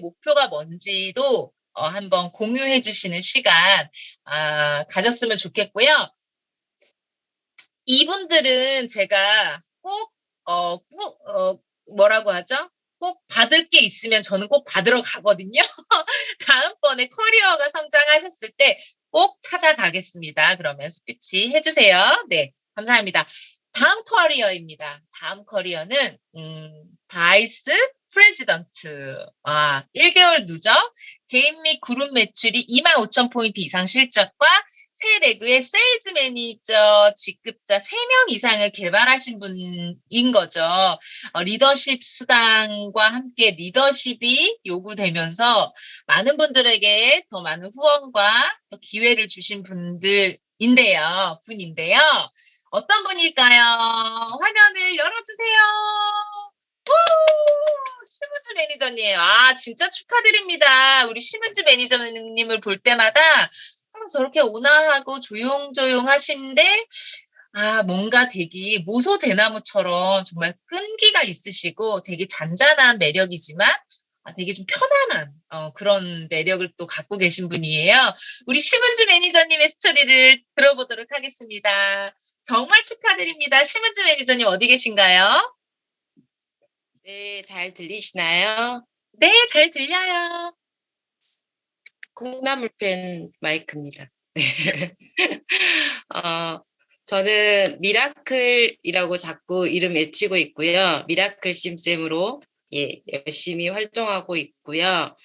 목표가 뭔지도 한번 공유해 주시는 시간 가졌으면 좋겠고요. 이분들은 제가 뭐라고 하죠? 꼭 받을 게 있으면 저는 꼭 받으러 가거든요. 다음번에 커리어가 성장하셨을 때 꼭 찾아가겠습니다. 그러면 스피치 해주세요. 네, 감사합니다. 다음 커리어입니다. 다음 커리어는 바이스 프레지던트. 1개월 누적 개인 및 그룹 매출이 25,000포인트 이상 실적과 새 레그의 세일즈 매니저 직급자 3명 이상을 개발하신 분인 거죠. 리더십 수당과 함께 리더십이 요구되면서 많은 분들에게 더 많은 후원과 더 기회를 주신 분인데요. 어떤 분일까요? 화면을 열어주세요. 시문즈 매니저님. 진짜 축하드립니다. 우리 시문즈 매니저님을 볼 때마다 항상 저렇게 온화하고 조용조용하신데, 뭔가 되게 모소대나무처럼 정말 끈기가 있으시고 되게 잔잔한 매력이지만 되게 좀 편안한 그런 매력을 또 갖고 계신 분이에요. 우리 시문즈 매니저님의 스토리를 들어보도록 하겠습니다. 정말 축하드립니다. 시문즈 매니저님 어디 계신가요? 네, 잘 들리시나요? 네, 잘 들려요. 콩나물팬 마이크입니다. 저는 미라클이라고 자꾸 이름 외치고 있고요. 미라클 심쌤으로 열심히 활동하고 있고요.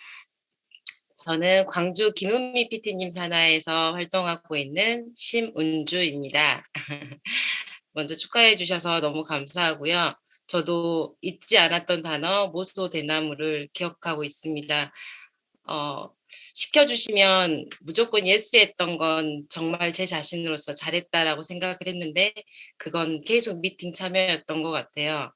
저는 광주 김은미 PT님 산하에서 활동하고 있는 심은주입니다. 먼저 축하해 주셔서 너무 감사하고요. 저도 잊지 않았던 단어 모소대나무를 기억하고 있습니다. 시켜주시면 무조건 예스 했던 건 정말 제 자신으로서 잘했다라고 생각을 했는데 그건 계속 미팅 참여였던 것 같아요.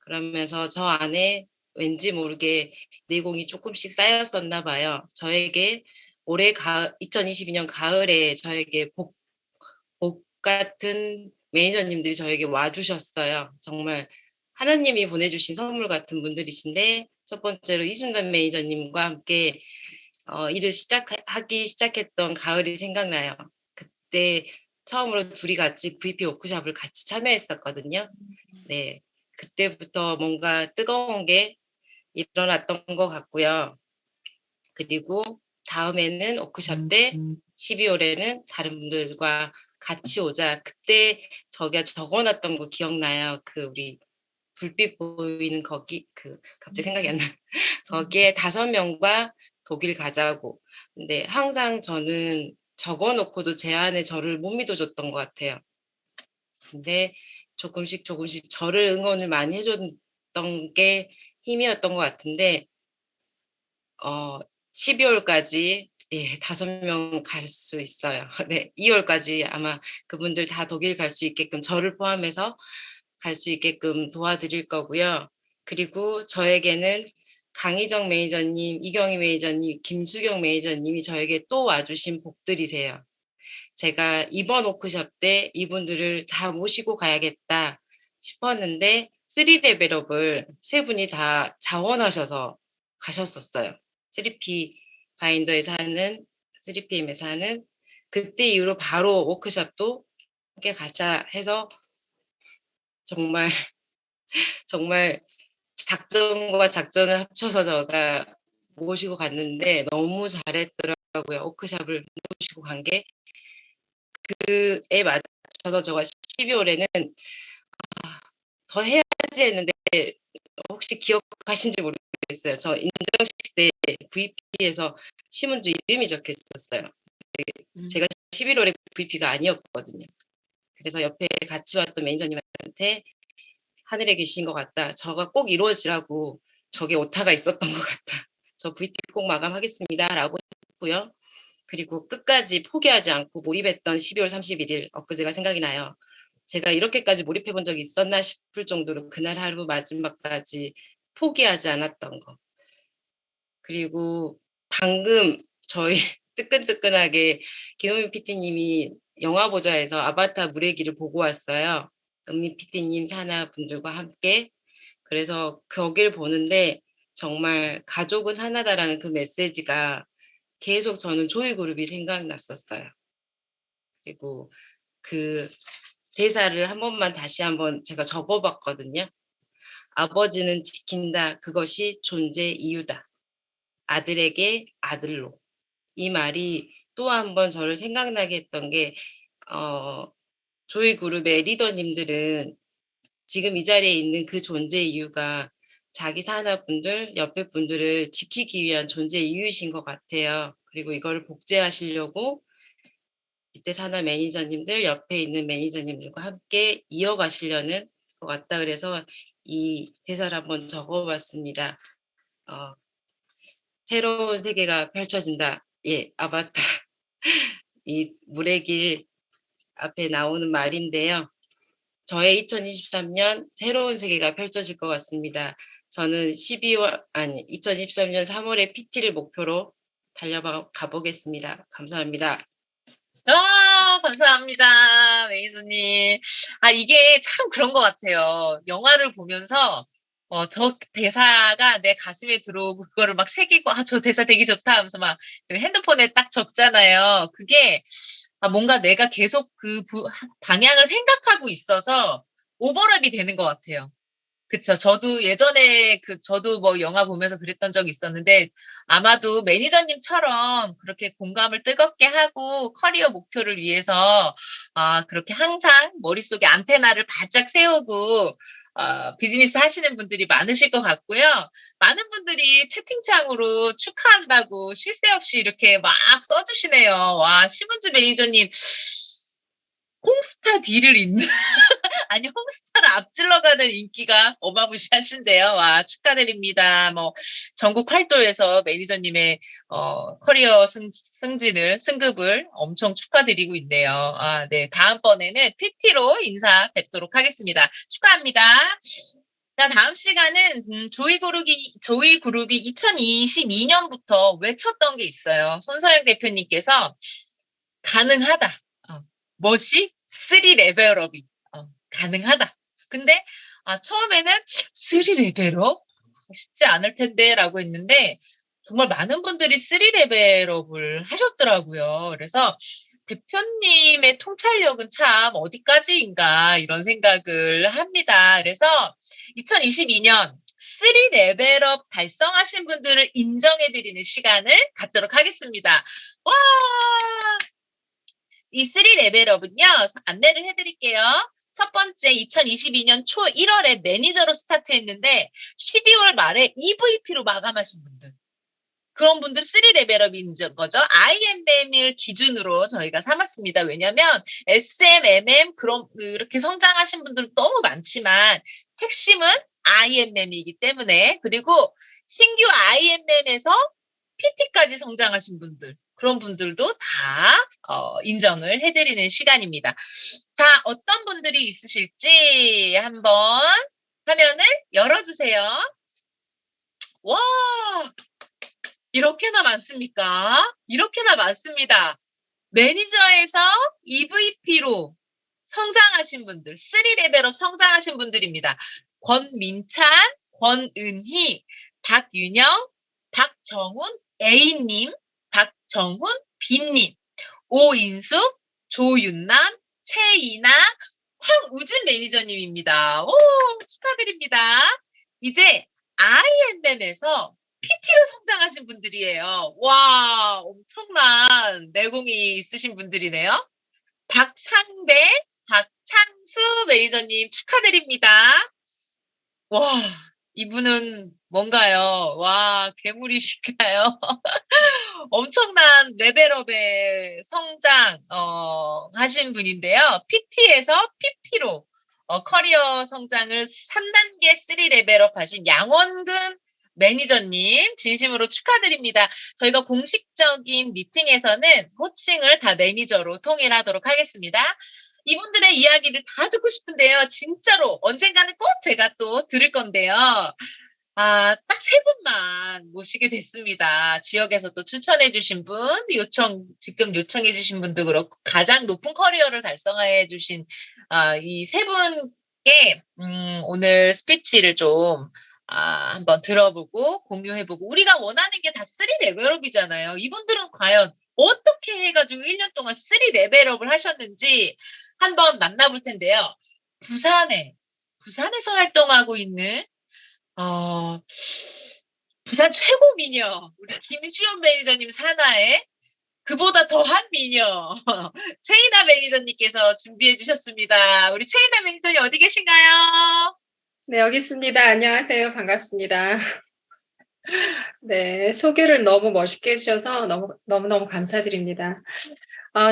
그러면서 저 안에 왠지 모르게 내공이 조금씩 쌓였었나 봐요. 저에게 올해 2022년 가을에 저에게 복 같은 매니저님들이 저에게 와주셨어요. 정말 하나님이 보내주신 선물 같은 분들이신데 첫 번째로 이순단 매니저님과 함께 일을 하기 시작했던 가을이 생각나요. 그때 처음으로 둘이 같이 VP 워크숍을 같이 참여했었거든요. 네, 그때부터 뭔가 뜨거운 게 일어났던 것 같고요. 그리고 다음에는 워크숍 때 12월에는 다른 분들과 같이 오자. 그때 저기가 적어놨던 거 기억나요? 그 우리 불빛 보이는 거기 갑자기 생각이 안 나. 거기에 5명과 독일 가자고. 근데 항상 저는 적어놓고도 제 안에 저를 못 믿어줬던 것 같아요. 근데 조금씩 저를 응원을 많이 해줬던 게 힘이었던 것 같은데 12월까지 5명 갈 수 있어요. 네, 2월까지 아마 그분들 다 독일 갈 수 있게끔 저를 포함해서 갈 수 있게끔 도와드릴 거고요. 그리고 저에게는 강희정 매니저님, 이경희 매니저님, 김수경 매니저님이 저에게 또 와주신 복들이세요. 제가 이번 워크숍 때 이분들을 다 모시고 가야겠다 싶었는데 3레벨업을 3분이 다 자원하셔서 가셨었어요. 3P 바인더에서 하는 3PM에서 하는 그때 이후로 바로 워크숍도 함께 가자 해서 정말 정말 작전과 작전을 합쳐서 제가 모시고 갔는데 너무 잘했더라고요. 워크숍을 모시고 간 게 그에 맞춰서 제가 12월에는 더 해야지 했는데 혹시 기억하신지 모르겠어요. 저 인정식 때 VP에서 심은주 이름이 적혀 있었어요. 제가 11월에 VP가 아니었거든요. 그래서 옆에 같이 왔던 매니저님한테 하늘에 계신 것 같다. 저가 꼭 이루어지라고 저게 오타가 있었던 것 같다. 저 VP 꼭 마감하겠습니다. 라고 했고요. 그리고 끝까지 포기하지 않고 몰입했던 12월 31일 엊그제가 생각이 나요. 제가 이렇게까지 몰입해 본 적이 있었나 싶을 정도로 그날 하루 마지막까지 포기하지 않았던 거. 그리고 방금 저희 뜨끈뜨끈하게 김은미 PT님이 영화보좌에서 아바타 물의기를 보고 왔어요. 은미 PT님 산하 분들과 함께. 그래서 거길 보는데 정말 '가족은 하나다.'라는 그 메시지가 계속 저는 조이그룹이 생각났었어요. 그리고 그 대사를 한 번만 다시 한번 제가 적어 봤거든요. "아버지는 지킨다. 그것이 존재의 이유다. 아들에게 아들로." 이 말이 또 한 번 저를 생각나게 했던 게 어 저희 그룹의 리더님들은 지금 이 자리에 있는 그 존재의 이유가 자기 산하분들, 옆에 분들을 지키기 위한 존재의 이유이신 것 같아요. 그리고 이거를 복제하시려고 이때 산하 매니저님들, 옆에 있는 매니저님들과 함께 이어가시려는 것 같다 그래서 이 대사를 한번 적어 봤습니다. 어 "새로운 세계가 펼쳐진다." 예, 아바타 이 물의 길 앞에 나오는 말인데요. 저의 2023년 새로운 세계가 펼쳐질 것 같습니다. 저는 2023년 3월에 PT를 목표로 가보겠습니다. 감사합니다. 감사합니다. 매니저님. 이게 참 그런 것 같아요. 영화를 보면서, 저 대사가 내 가슴에 들어오고, 그거를 막 새기고, 저 대사 되게 좋다 하면서 막 핸드폰에 딱 적잖아요. 그게, 뭔가 내가 계속 방향을 생각하고 있어서 오버랩이 되는 것 같아요. 그쵸. 저도 예전에 저도 뭐 영화 보면서 그랬던 적이 있었는데, 아마도 매니저님처럼 그렇게 공감을 뜨겁게 하고 커리어 목표를 위해서, 그렇게 항상 머릿속에 안테나를 바짝 세우고, 비즈니스 하시는 분들이 많으실 것 같고요. 많은 분들이 채팅창으로 축하한다고 쉴 새 없이 이렇게 막 써주시네요. 와, 심은주 매니저님, 홍스타 D를 잇는 아니, 홍스타를 앞질러가는 인기가 어마무시하신데요. 와, 축하드립니다. 뭐, 전국 활도에서 매니저님의, 커리어 승급을 엄청 축하드리고 있네요. 네. 다음번에는 PT로 인사 뵙도록 하겠습니다. 축하합니다. 자, 다음 시간은, 조이그룹이 2022년부터 외쳤던 게 있어요. 손서영 대표님께서 가능하다. 멋이 3레벨업이 가능하다. 근데 처음에는 3레벨업? 쉽지 않을 텐데라고 했는데 정말 많은 분들이 3레벨업을 하셨더라고요. 그래서 대표님의 통찰력은 참 어디까지인가 이런 생각을 합니다. 그래서 2022년 3레벨업 달성하신 분들을 인정해드리는 시간을 갖도록 하겠습니다. 와! 이 3레벨업은요, 안내를 해드릴게요. 첫 번째, 2022년 초 1월에 매니저로 스타트했는데 12월 말에 EVP로 마감하신 분들. 그런 분들 3레벨업인 거죠. IMM을 기준으로 저희가 삼았습니다. 왜냐하면 SMMM 그렇게 성장하신 분들 너무 많지만 핵심은 IMM이기 때문에, 그리고 신규 IMM에서 PT까지 성장하신 분들, 그런 분들도 다 인정을 해드리는 시간입니다. 자, 어떤 분들이 있으실지 한번 화면을 열어주세요. 와, 이렇게나 많습니까? 이렇게나 많습니다. 매니저에서 EVP로 성장하신 분들, 3레벨업 성장하신 분들입니다. 권민찬, 권은희, 박윤영, 박정훈, A님, 박정훈, B님, 오인숙, 조윤남, 최이나, 황우진 매니저님입니다. 오, 축하드립니다. 이제 IMM에서 PT로 성장하신 분들이에요. 와, 엄청난 내공이 있으신 분들이네요. 박상대, 박창수 매니저님 축하드립니다. 와, 이분은 뭔가요? 와, 괴물이실까요? 엄청난 레벨업의 성장, 하신 분인데요. PT에서 PP로, 커리어 성장을 3단계 3레벨업 하신 양원근 매니저님, 진심으로 축하드립니다. 저희가 공식적인 미팅에서는 호칭을 다 매니저로 통일하도록 하겠습니다. 이분들의 이야기를 다 듣고 싶은데요. 진짜로 언젠가는 꼭 제가 또 들을 건데요. 딱 세 분만 모시게 됐습니다. 지역에서 또 추천해 주신 분, 직접 요청해 주신 분도 그렇고, 가장 높은 커리어를 달성해 주신, 이 세 분께, 오늘 스피치를 좀, 한번 들어보고 공유해보고 우리가 원하는 게 다 3 레벨업이잖아요. 이분들은 과연 어떻게 해가지고 1년 동안 3 레벨업을 하셨는지 한번 만나볼 텐데요. 부산에서 활동하고 있는 부산 최고 미녀 우리 김시원 매니저님 산하에 그보다 더한 미녀 최이나 매니저님께서 준비해 주셨습니다. 우리 최이나 매니저님 어디 계신가요? 네, 여기 있습니다. 안녕하세요. 반갑습니다. 네, 소개를 너무 멋있게 해주셔서 너무너무 감사드립니다.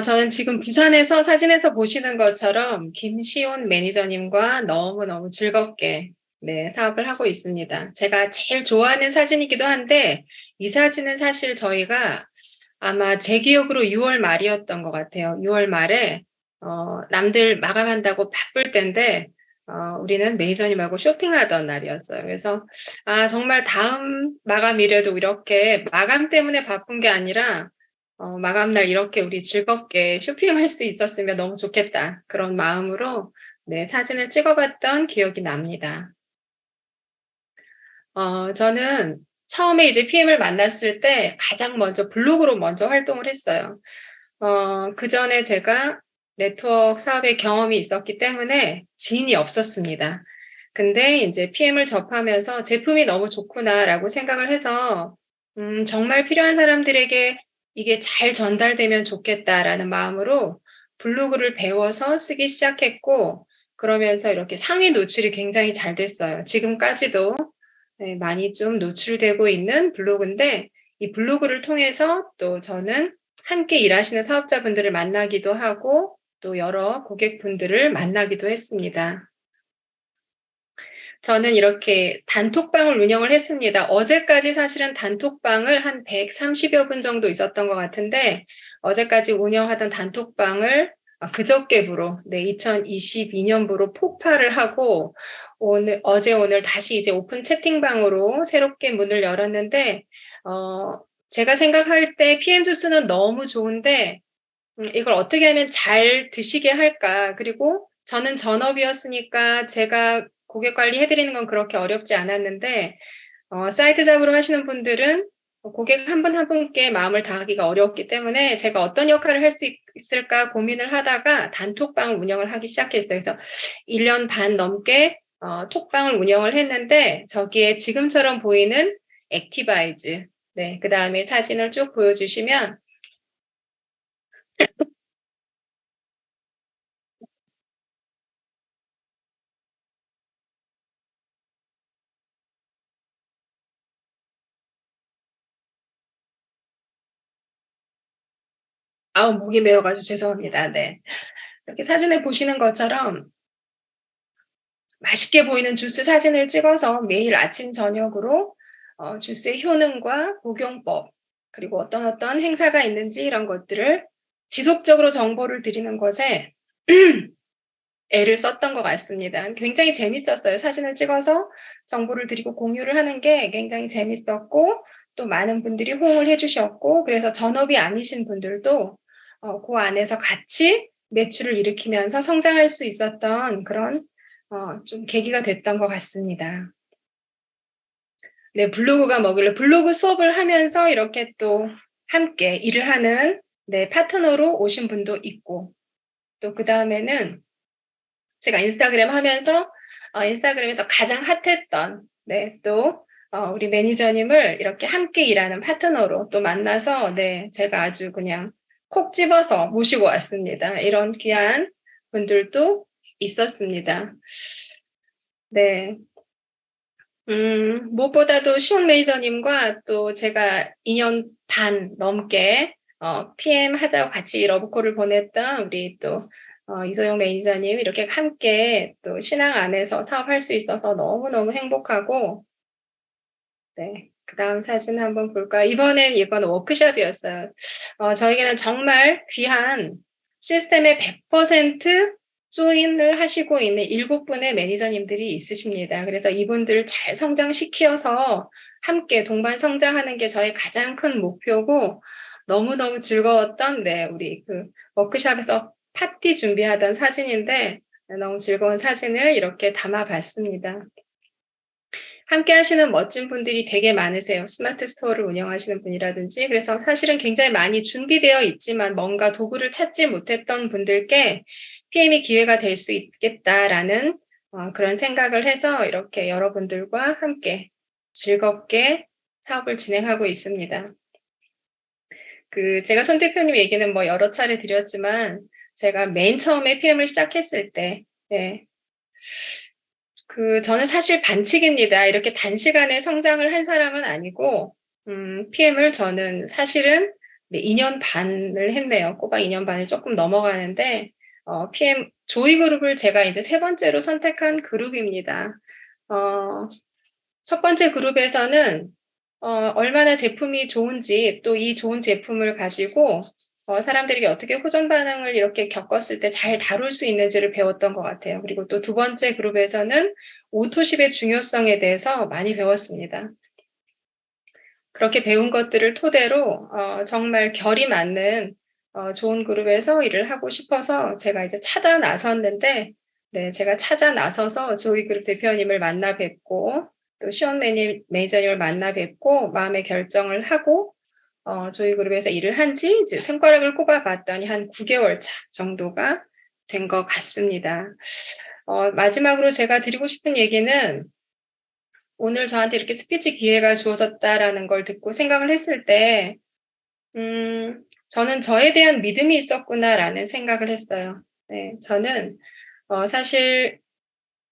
저는 지금 부산에서 사진에서 보시는 것처럼 김시온 매니저님과 너무너무 즐겁게 네, 사업을 하고 있습니다. 제가 제일 좋아하는 사진이기도 한데 이 사진은 사실 저희가 아마 제 기억으로 6월 말이었던 것 같아요. 6월 말에 남들 마감한다고 바쁠 때인데 우리는 매니저님하고 쇼핑하던 날이었어요. 그래서 정말 다음 마감일에도 이렇게 마감 때문에 바쁜 게 아니라 마감날 이렇게 우리 즐겁게 쇼핑할 수 있었으면 너무 좋겠다. 그런 마음으로 네, 사진을 찍어봤던 기억이 납니다. 저는 처음에 이제 PM을 만났을 때 가장 먼저 블로그로 먼저 활동을 했어요. 그전에 제가 네트워크 사업의 경험이 있었기 때문에 지인이 없었습니다. 근데 이제 PM을 접하면서 '제품이 너무 좋구나.'라고 생각을 해서 '정말 필요한 사람들에게 이게 잘 전달되면 좋겠다.'라는 마음으로 블로그를 배워서 쓰기 시작했고 그러면서 이렇게 상위 노출이 굉장히 잘 됐어요. 지금까지도 네, 많이 좀 노출되고 있는 블로그인데 이 블로그를 통해서 또 저는 함께 일하시는 사업자분들을 만나기도 하고 또 여러 고객분들을 만나기도 했습니다. 저는 이렇게 단톡방을 운영을 했습니다. 어제까지 사실은 단톡방을 한 130여 분 정도 있었던 것 같은데 어제까지 운영하던 단톡방을 그저께부로 2022년부로 폭발을 하고 오늘 다시 이제 오픈 채팅방으로 새롭게 문을 열었는데 제가 생각할 때 PM 주스는 너무 좋은데 이걸 어떻게 하면 잘 드시게 할까? 그리고 저는 전업이었으니까 제가 고객 관리해 드리는 건 그렇게 어렵지 않았는데 사이트 잡으러 하시는 분들은 고객 한 분 한 분께 마음을 다하기가 어려웠기 때문에 제가 어떤 역할을 할 수 있을까 고민을 하다가 단톡방을 운영을 하기 시작했어요. 그래서 1년 반 넘게 톡방을 운영을 했는데 저기에 지금처럼 보이는 액티바이즈 네, 그다음에 사진을 쭉 보여주시면 목이 메어 가지고 죄송합니다. 네. 이렇게 사진에 보시는 것처럼 맛있게 보이는 주스 사진을 찍어서 매일 아침 저녁으로 주스의 효능과 복용법 그리고 어떤 행사가 있는지 이런 것들을 지속적으로 정보를 드리는 것에 애를 썼던 것 같습니다. 굉장히 재밌었어요. 사진을 찍어서 정보를 드리고 공유를 하는 게 굉장히 재밌었고 또 많은 분들이 호응을 해 주셨고 그래서 전업이 아니신 분들도 그 안에서 같이 매출을 일으키면서 성장할 수 있었던 그런 좀 계기가 됐던 것 같습니다. 네, 블로그가 뭐길래 블로그 수업을 하면서 이렇게 또 함께 일을 하는 네, 파트너로 오신 분도 있고 또 그다음에는 제가 인스타그램 하면서 인스타그램에서 가장 핫했던 네, 또 우리 매니저님을 이렇게 함께 일하는 파트너로 또 만나서 네, 제가 아주 그냥 콕 집어서 모시고 왔습니다. 이런 귀한 분들도 있었습니다. 네. 무엇보다도 시온 매니저님과 또 제가 2년 반 넘게 PM 하자고 같이 러브콜을 보냈던 우리 또 이소영 매니저님 이렇게 함께 또 신앙 안에서 사업할 수 있어서 너무너무 행복하고 네. 그다음 사진 한번 볼까요? 이번엔 이건 워크숍이었어요. 저에게는 정말 귀한 시스템에 100% 조인을 하시고 있는 7분의 매니저님들이 있으십니다. 그래서 이분들 잘 성장시켜서 함께 동반 성장하는 게 저의 가장 큰 목표고 너무너무 즐거웠던 네, 우리 그 워크숍에서 파티 준비하던 사진인데 너무 즐거운 사진을 이렇게 담아 봤습니다. 함께 하시는 멋진 분들이 되게 많으세요. 스마트 스토어를 운영하시는 분이라든지. 그래서 사실은 굉장히 많이 준비되어 있지만 뭔가 도구를 찾지 못했던 분들께 PM이 기회가 될 수 있겠다라는 그런 생각을 해서 이렇게 여러분들과 함께 즐겁게 사업을 진행하고 있습니다. 제가 손 대표님 얘기는 뭐 여러 차례 드렸지만 제가 맨 처음에 PM을 시작했을 때 예. 저는 사실 반칙입니다. 이렇게 단시간에 성장을 한 사람은 아니고 PM을 저는 사실은 네 2 년 반을 했네요. 꼬박 2년 반을 쪼끔 넘어가는데 PM 조이 그룹을 제가 이제 3 번째로 선택한 그룹입니다. 첫 번째 그룹에서는 얼마나 제품이 좋은지 또 이 좋은 제품을 가지고 사람들에게 어떻게 호전 반응을 이렇게 겪었을 때 잘 다룰 수 있는지를 배웠던 것 같아요. 그리고 또 2 번째 그룹에서는 오토십의 중요성에 대해서 많이 배웠습니다. 그렇게 배운 것들을 토대로 정말 결이 맞는 좋은 그룹에서 일을 하고 싶어서 제가 이제 찾아 나섰는데 네 제가 찾아 나서서 조이 그룹 대표님을 만나 뵙고 또 시온 매니저님을 만나 뵙고 마음의 결정을 하고 조이 그룹에서 일을 한 지 이제 손가락을 꼽아 봤더니 한 9개월 차 정도가 된 것 같습니다. 마지막으로 제가 드리고 싶은 얘기는 오늘 저한테 이렇게 스피치 기회가 주어졌다라는 걸 듣고 생각을 했을 때 '저는 저에 대한 믿음이 있었구나.'라는 생각을 했어요. 네. 저는 사실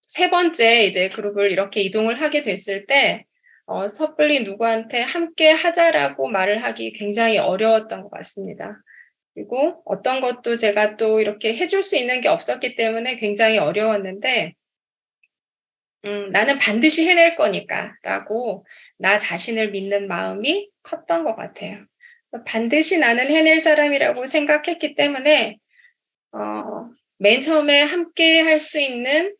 3 번째 이제 그룹을 이렇게 이동을 하게 됐을 때 섣불리 누구한테 "함께 하자."라고 말을 하기 굉장히 어려웠던 것 같습니다. 그리고 어떤 것도 제가 또 이렇게 해줄 수 있는 게 없었기 때문에 굉장히 어려웠는데 '나는 반드시 해낼 거니까.'라고 나 자신을 믿는 마음이 컸던 것 같아요. 반드시 나는 해낼 사람이라고 생각했기 때문에 맨 처음에 함께 할 수 있는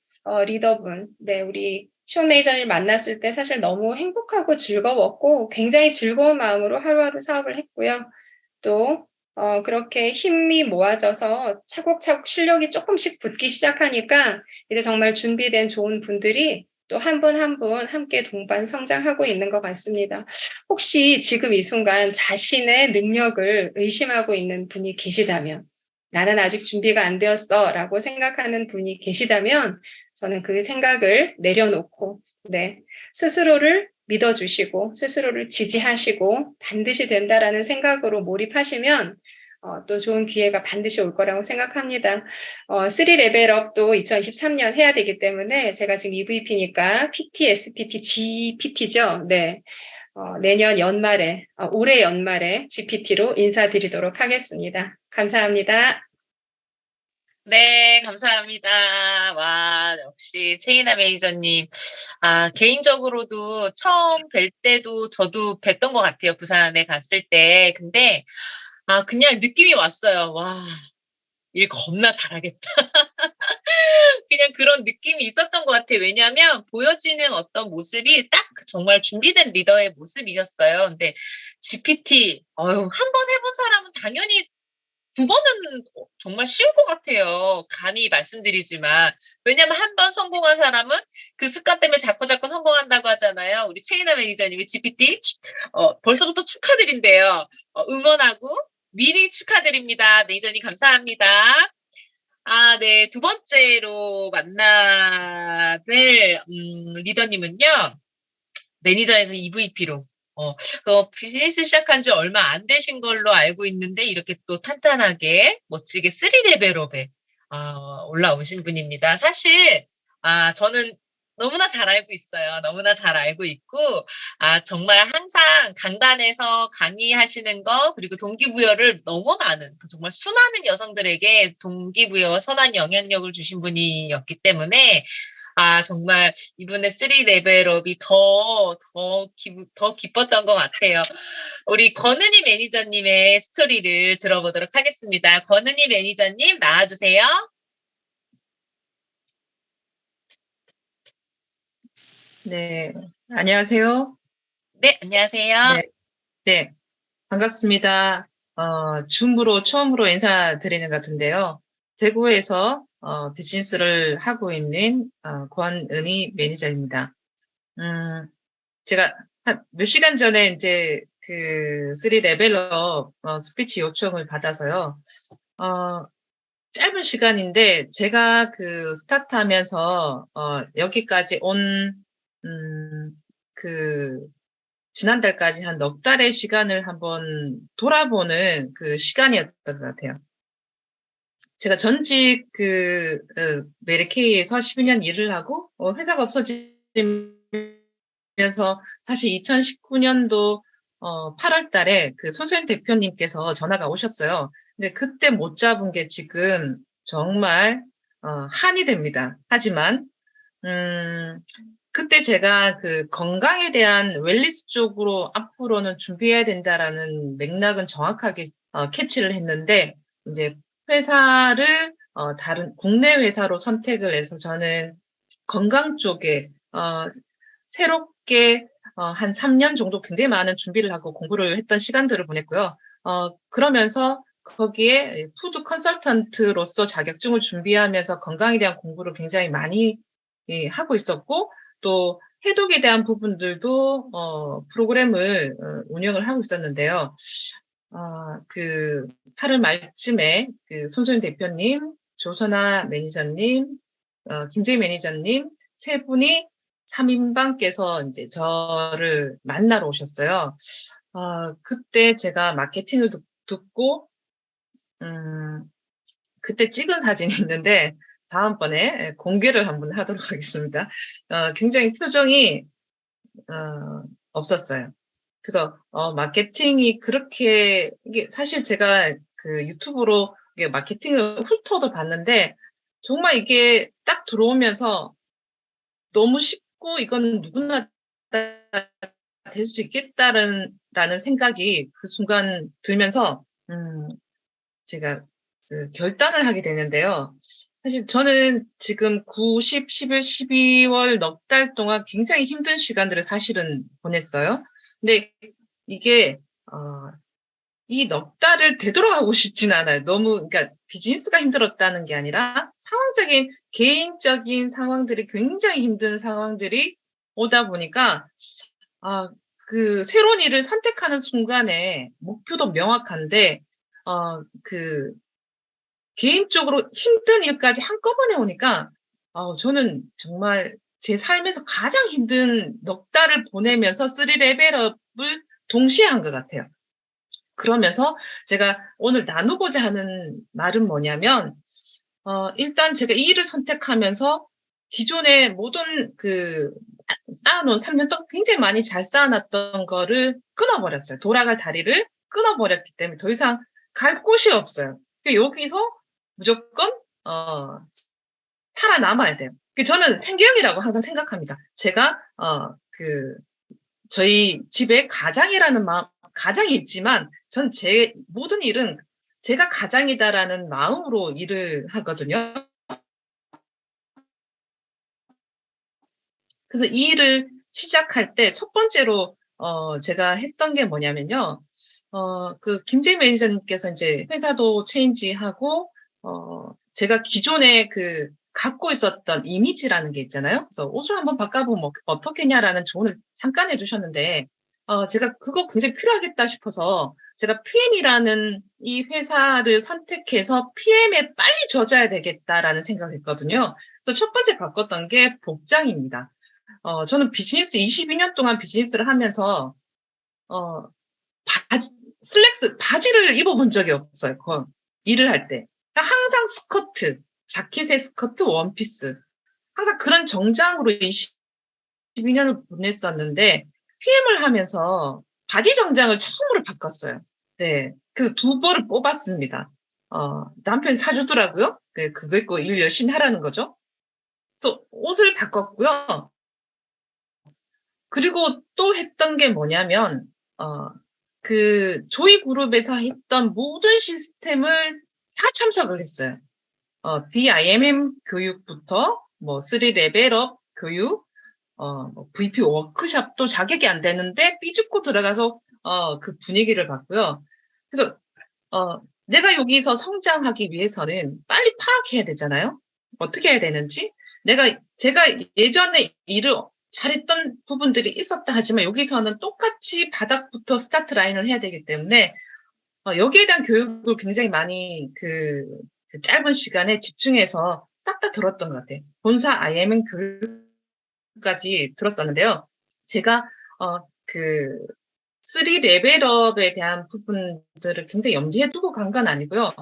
리더분 네 우리 시온 매니저님을 만났을 때 사실 너무 행복하고 즐거웠고 굉장히 즐거운 마음으로 하루하루 사업을 했고요. 또 그렇게 힘이 모아져서 차곡차곡 실력이 쪼끔씩 붙기 시작하니까 이제 정말 준비된 좋은 분들이 또 한 분 한 분 함께 동반 성장하고 있는 것 같습니다. 혹시 지금 이 순간 자신의 능력을 의심하고 있는 분이 계시다면 '나는 아직 준비가 안 되었어.'라고 생각하는 분이 계시다면 저는 그 생각을 내려놓고 네 스스로를 믿어 주시고 스스로를 지지하시고 '반드시 된다.'라는 생각으로 몰입하시면 또 좋은 기회가 반드시 올 거라고 생각합니다. 3 레벨업도 2023년 해야 되기 때문에 제가 지금 EVP니까 PT, SPT, GPT죠. 네. 내년 연말에 올해 연말에 GPT로 인사드리도록 하겠습니다. 감사합니다. 네, 감사합니다. 와, 역시 최이나 매니저님. 개인적으로도 처음 뵐 때도 저도 뵀던 것 같아요, 부산에 갔을 때. 근데 그냥 느낌이 왔어요. '와, 일 겁나 잘하겠다.' 그냥 그런 느낌이 있었던 것 같아요. 왜냐하면 보여지는 어떤 모습이 딱 정말 준비된 리더의 모습이셨어요. 근데 GPT 한 번 해본 사람은 당연히 2 번은 정말 쉬울 것 같아요. 감히 말씀드리지만. 왜냐면 한 번 성공한 사람은 그 습관 때문에 자꾸자꾸 성공한다고 하잖아요. 우리 최이나 매니저님이 GPT 벌써부터 축하드린대요. 응원하고 미리 축하드립니다. 매니저님 감사합니다. 네. 2 번째로 만나 뵐 리더님은요. 매니저에서 EVP로 비즈니스 시작한 지 얼마 안 되신 걸로 알고 있는데 이렇게 또 탄탄하게 멋지게 3 레벨업에 올라오신 분입니다. 사실 저는 너무나 잘 알고 있어요. 너무나 잘 알고 있고 정말 항상 강단에서 강의하시는 거 그리고 동기부여를 너무 많은 정말 수많은 여성들에게 동기부여와 선한 영향력을 주신 분이었기 때문에 정말 이분의 3 레벨업이 더 기뻤던 것 같아요. 우리 권은희 매니저님의 스토리를 들어보도록 하겠습니다. 권은희 매니저님 나와 주세요. 네. 안녕하세요. 네, 안녕하세요. 네. 네. 반갑습니다. 줌으로 처음으로 인사드리는 것 같은데요. 대구에서 비즈니스를 하고 있는 권은희 매니저입니다. 제가 한 몇 시간 전에 이제 그 3 레벨업 스피치 요청을 받아서요. 짧은 시간인데 제가 그 스타트하면서 여기까지 온 그 지난달까지 한 넉 달의 시간을 한번 돌아보는 그 시간이었던 것 같아요. 제가 전직 메리케이에서 12년 일을 하고 회사가 없어지면서 사실 2019년도 8월 달에 그 손소연 대표님께서 전화가 오셨어요. 근데 그때 못 잡은 게 지금 정말 한이 됩니다. 하지만 그때 제가 그 건강에 대한 웰니스 쪽으로 앞으로는 준비해야 된다라는 맥락은 정확하게 캐치를 했는데 이제 회사를 다른 국내 회사로 선택을 해서 저는 건강 쪽에 새롭게 한 3년 정도 굉장히 많은 준비를 하고 공부를 했던 시간들을 보냈고요. 그러면서 거기에 푸드 컨설턴트로서 자격증을 준비하면서 건강에 대한 공부를 굉장히 많이 하고 있었고 또 해독에 대한 부분들도 프로그램을 운영을 하고 있었는데요. 그 8월 말쯤에 그 손소연 대표님, 조선아 매니저님, 김재희 매니저님 세 분이 3인방께서 이제 저를 만나러 오셨어요. 그때 제가 마케팅을 듣고 그때 찍은 사진이 있는데 다음번에 공개를 한번 하도록 하겠습니다. 굉장히 표정이 없었어요. 그래서 마케팅이 그렇게 이게 사실 제가 그 유튜브로 이게 마케팅을 훑어도 봤는데 정말 이게 딱 들어오면서 너무 쉽고 이건 누구나 될 수 있겠다라는 생각이 그 순간 들면서 제가 그 결단을 하게 되는데요. 사실 저는 지금 9, 10, 11, 12월 넉 달 동안 굉장히 힘든 시간들을 사실은 보냈어요. 근데 이게 이 넉 달을 되돌아가고 싶진 않아요. 너무 그러니까 비즈니스가 힘들었다는 게 아니라 상황적인 개인적인 상황들이 굉장히 힘든 상황들이 오다 보니까 그 새로운 일을 선택하는 순간에 목표도 명확한데 그 개인적으로 힘든 일까지 한꺼번에 오니까 저는 정말 제 삶에서 가장 힘든 넉 달을 보내면서 3 레벨업을 동시에 한 것 같아요. 그러면서 제가 오늘 나누고자 하는 말은 뭐냐면 일단 제가 이 일을 선택하면서 기존의 모든 그 쌓아놓은 3년 동안 굉장히 많이 잘 쌓아놨던 거를 끊어버렸어요. 돌아갈 다리를 끊어버렸기 때문에 더 이상 갈 곳이 없어요. 여기서 무조건 살아남아야 돼요. 저는 생계형이라고 항상 생각합니다. 제가 저희 집에 가장이 있지만 전 제 모든 일은 제가 가장이다라는 마음으로 일을 하거든요. 그래서 이 일을 시작할 때 첫 번째로 제가 했던 게 뭐냐면요. 그 김재희 매니저님께서 이제 회사도 체인지하고 제가 기존에 그 갖고 있었던 이미지라는 게 있잖아요. 그래서 옷을 한번 바꿔보면 어떻겠냐라는 조언을 잠깐 해주셨는데 제가 그거 굉장히 필요하겠다 싶어서 제가 PM이라는 이 회사를 선택해서 PM에 빨리 젖어야 되겠다라는 생각을 했거든요. 그래서 첫 번째 바꿨던 게 복장입니다. 저는 22년 동안 비즈니스를 하면서 바지를 입어본 적이 없어요. 일을 할 때. 그러니까 항상 스커트, 자켓에 스커트, 원피스. 항상 그런 정장으로 22년을 보냈었는데 PM을 하면서 바지 정장을 처음으로 바꿨어요. 네. 그래서 2벌을 뽑았습니다. 남편이 사주더라고요. 그거 입고 일 열심히 하라는 거죠. 그래서 옷을 바꿨고요. 그리고 또 했던 게 뭐냐면 그 조이 그룹에서 했던 모든 시스템을 다 참석을 했어요. DIMM 교육부터 뭐 3 레벨업 교육, 뭐 VP 워크숍도 자격이 안 되는데 삐죽고 들어가서 그 분위기를 봤고요. 그래서 내가 여기서 성장하기 위해서는 빨리 파악해야 되잖아요. 어떻게 해야 되는지. 제가 예전에 일을 잘했던 부분들이 있었다 하지만 여기서는 똑같이 바닥부터 스타트 라인을 해야 되기 때문에 여기에 대한 교육을 굉장히 많이 그 짧은 시간에 집중해서 싹 다 들었던 것 같아요. 본사 IMM 교육까지 들었었는데요. 제가 그 3 레벨업에 대한 부분들을 굉장히 염두에 두고 간 건 아니고요.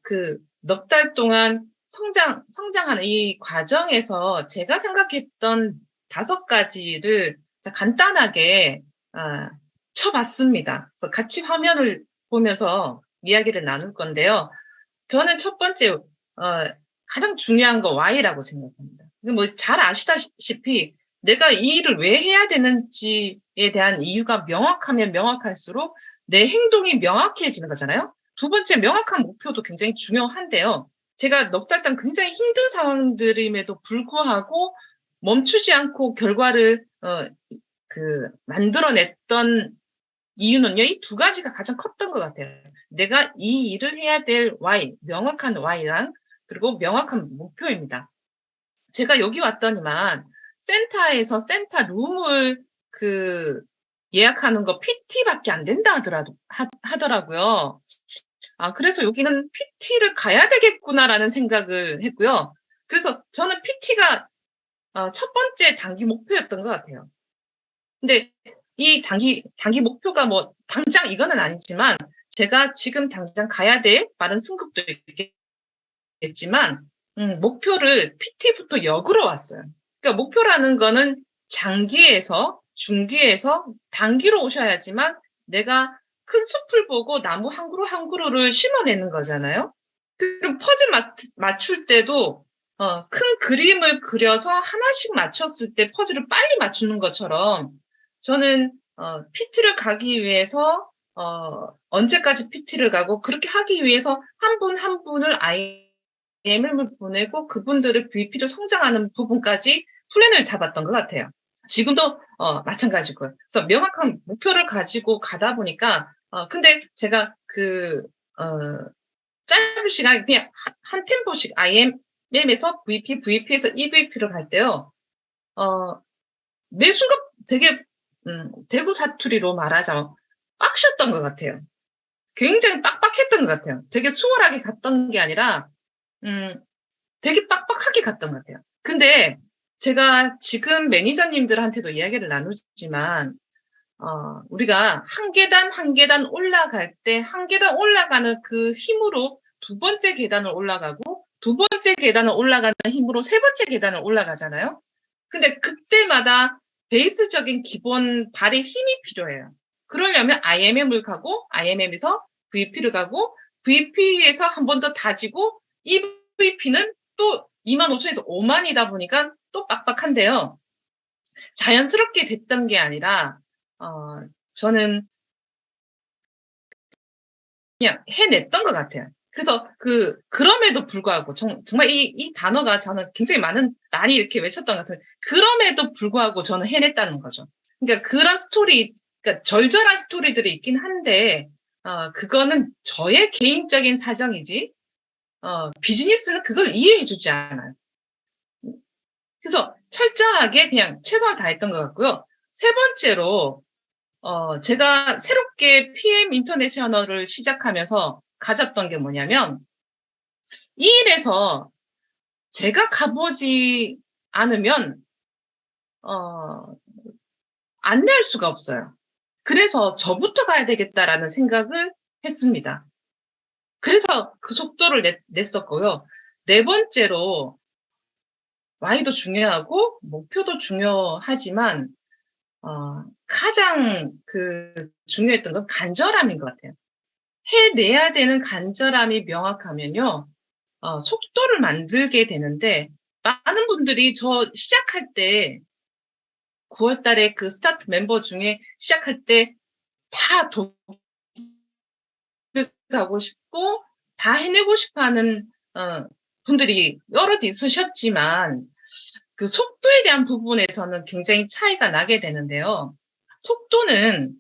그 넉 달 동안 성장하는 이 과정에서 제가 생각했던 5가지를 간단하게 쳐봤습니다. 그래서 같이 화면을 보면서 이야기를 나눌 건데요. 저는 첫 번째 가장 중요한 거 Y라고 생각합니다. 뭐 잘 아시다시피 내가 이 일을 왜 해야 되는지에 대한 이유가 명확하면 명확할수록 내 행동이 명확해지는 거잖아요. 두 번째, 명확한 목표도 굉장히 중요한데요. 제가 넉 달 동안 굉장히 힘든 상황들임에도 불구하고 멈추지 않고 결과를 만들어냈던 이유는요, 이 2가지가 가장 컸던 것 같아요. 내가 이 일을 해야 될 Y, 명확한 Y랑 그리고 명확한 목표입니다. 제가 여기 왔더니만 센터에서 센터 룸을 예약하는 거 PT밖에 안 된다 하더라고요. 그래서 여기는 PT를 가야 되겠구나라는 생각을 했고요. 그래서 저는 PT가 첫 번째 단기 목표였던 것 같아요. 근데 이 단기 목표가 뭐 당장 이거는 아니지만 제가 지금 당장 가야 될 빠른 승급도 있겠지만 목표를 PT부터 역으로 왔어요. 그러니까 목표라는 거는 장기에서 중기에서 단기로 오셔야지만 내가 큰 숲을 보고 나무 한 그루 한 그루를 심어내는 거잖아요. 그럼 퍼즐 맞출 때도 큰 그림을 그려서 하나씩 맞췄을 때 퍼즐을 빨리 맞추는 것처럼 저는 PT를 가기 위해서 언제까지 PT를 가고 그렇게 하기 위해서 한 분 한 분을 IMM을 보내고 그분들을 VP로 성장하는 부분까지 플랜을 잡았던 것 같아요. 지금도 마찬가지고요. 그래서 명확한 목표를 가지고 가다 보니까 근데 제가 짧은 시간 그냥 한 템포씩 IMM에서 VP에서 EVP를 갈 때요. 매 순간 되게 대구 사투리로 말하자면 빡셨던 것 같아요. 굉장히 빡빡했던 것 같아요. 되게 수월하게 갔던 게 아니라 되게 빡빡하게 갔던 것 같아요. 근데 제가 지금 매니저님들한테도 이야기를 나누지만 우리가 한 계단 한 계단 올라갈 때 한 계단 올라가는 그 힘으로 2번째 계단을 올라가고 2번째 계단을 올라가는 힘으로 3번째 계단을 올라가잖아요. 근데 그때마다 베이스적인 기본 발의 힘이 필요해요. 그러려면 IMM을 가고 IMM에서 VP를 가고 VP에서 한 번 더 다지고 EVP는 또 25,000에서 50,000이다 보니까 또 빡빡한데요. 자연스럽게 됐던 게 아니라 저는 그냥 해냈던 것 같아요. 그래서 그럼에도 불구하고 정말 이 단어가 저는 굉장히 많이 이렇게 외쳤던 것 같아요. 그럼에도 불구하고 저는 해냈다는 거죠. 그러니까 그런 그러니까 절절한 스토리들이 있긴 한데 그거는 저의 개인적인 사정이지 비즈니스는 그걸 이해해주지 않아요. 그래서 철저하게 그냥 최선을 다했던 것 같고요. 3번째로 제가 새롭게 PM 인터내셔널을 시작하면서 가졌던 게 뭐냐면 이 일에서 제가 가보지 않으면 안내할 수가 없어요. 그래서 저부터 가야 되겠다라는 생각을 했습니다. 그래서 그 속도를 냈었고요. 4번째로 Y도 중요하고 목표도 중요하지만 가장 중요했던 건 간절함인 것 같아요. 해내야 되는 간절함이 명확하면요, 속도를 만들게 되는데, 많은 분들이 저 시작할 때, 9월 달에 그 스타트 멤버 중에 시작할 때 다 독일 가고 싶고, 다 해내고 싶어 하는, 분들이 여럿 있으셨지만, 그 속도에 대한 부분에서는 굉장히 차이가 나게 되는데요. 속도는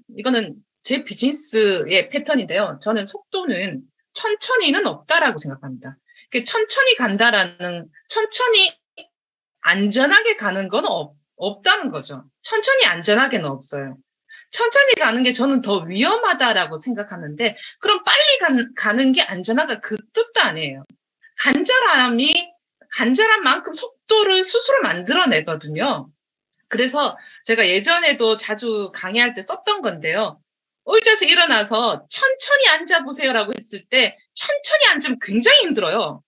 이거는 제 비즈니스의 패턴인데요. 저는 속도는 천천히는 없다라고 생각합니다. 천천히 간다라는 천천히 안전하게 가는 건 없다는 거죠. 천천히 안전하게는 없어요. 천천히 가는 게 저는 더 위험하다라고 생각하는데, 그럼 빨리 가는 게 안전하다 그 뜻도 아니에요. 간절한 만큼 속도를 스스로 만들어내거든요. 그래서 제가 예전에도 자주 강의할 때 썼던 건데요. 의자에서 일어나서 천천히 앉아보세요라고 했을 때 천천히 앉으면 굉장히 힘들어요.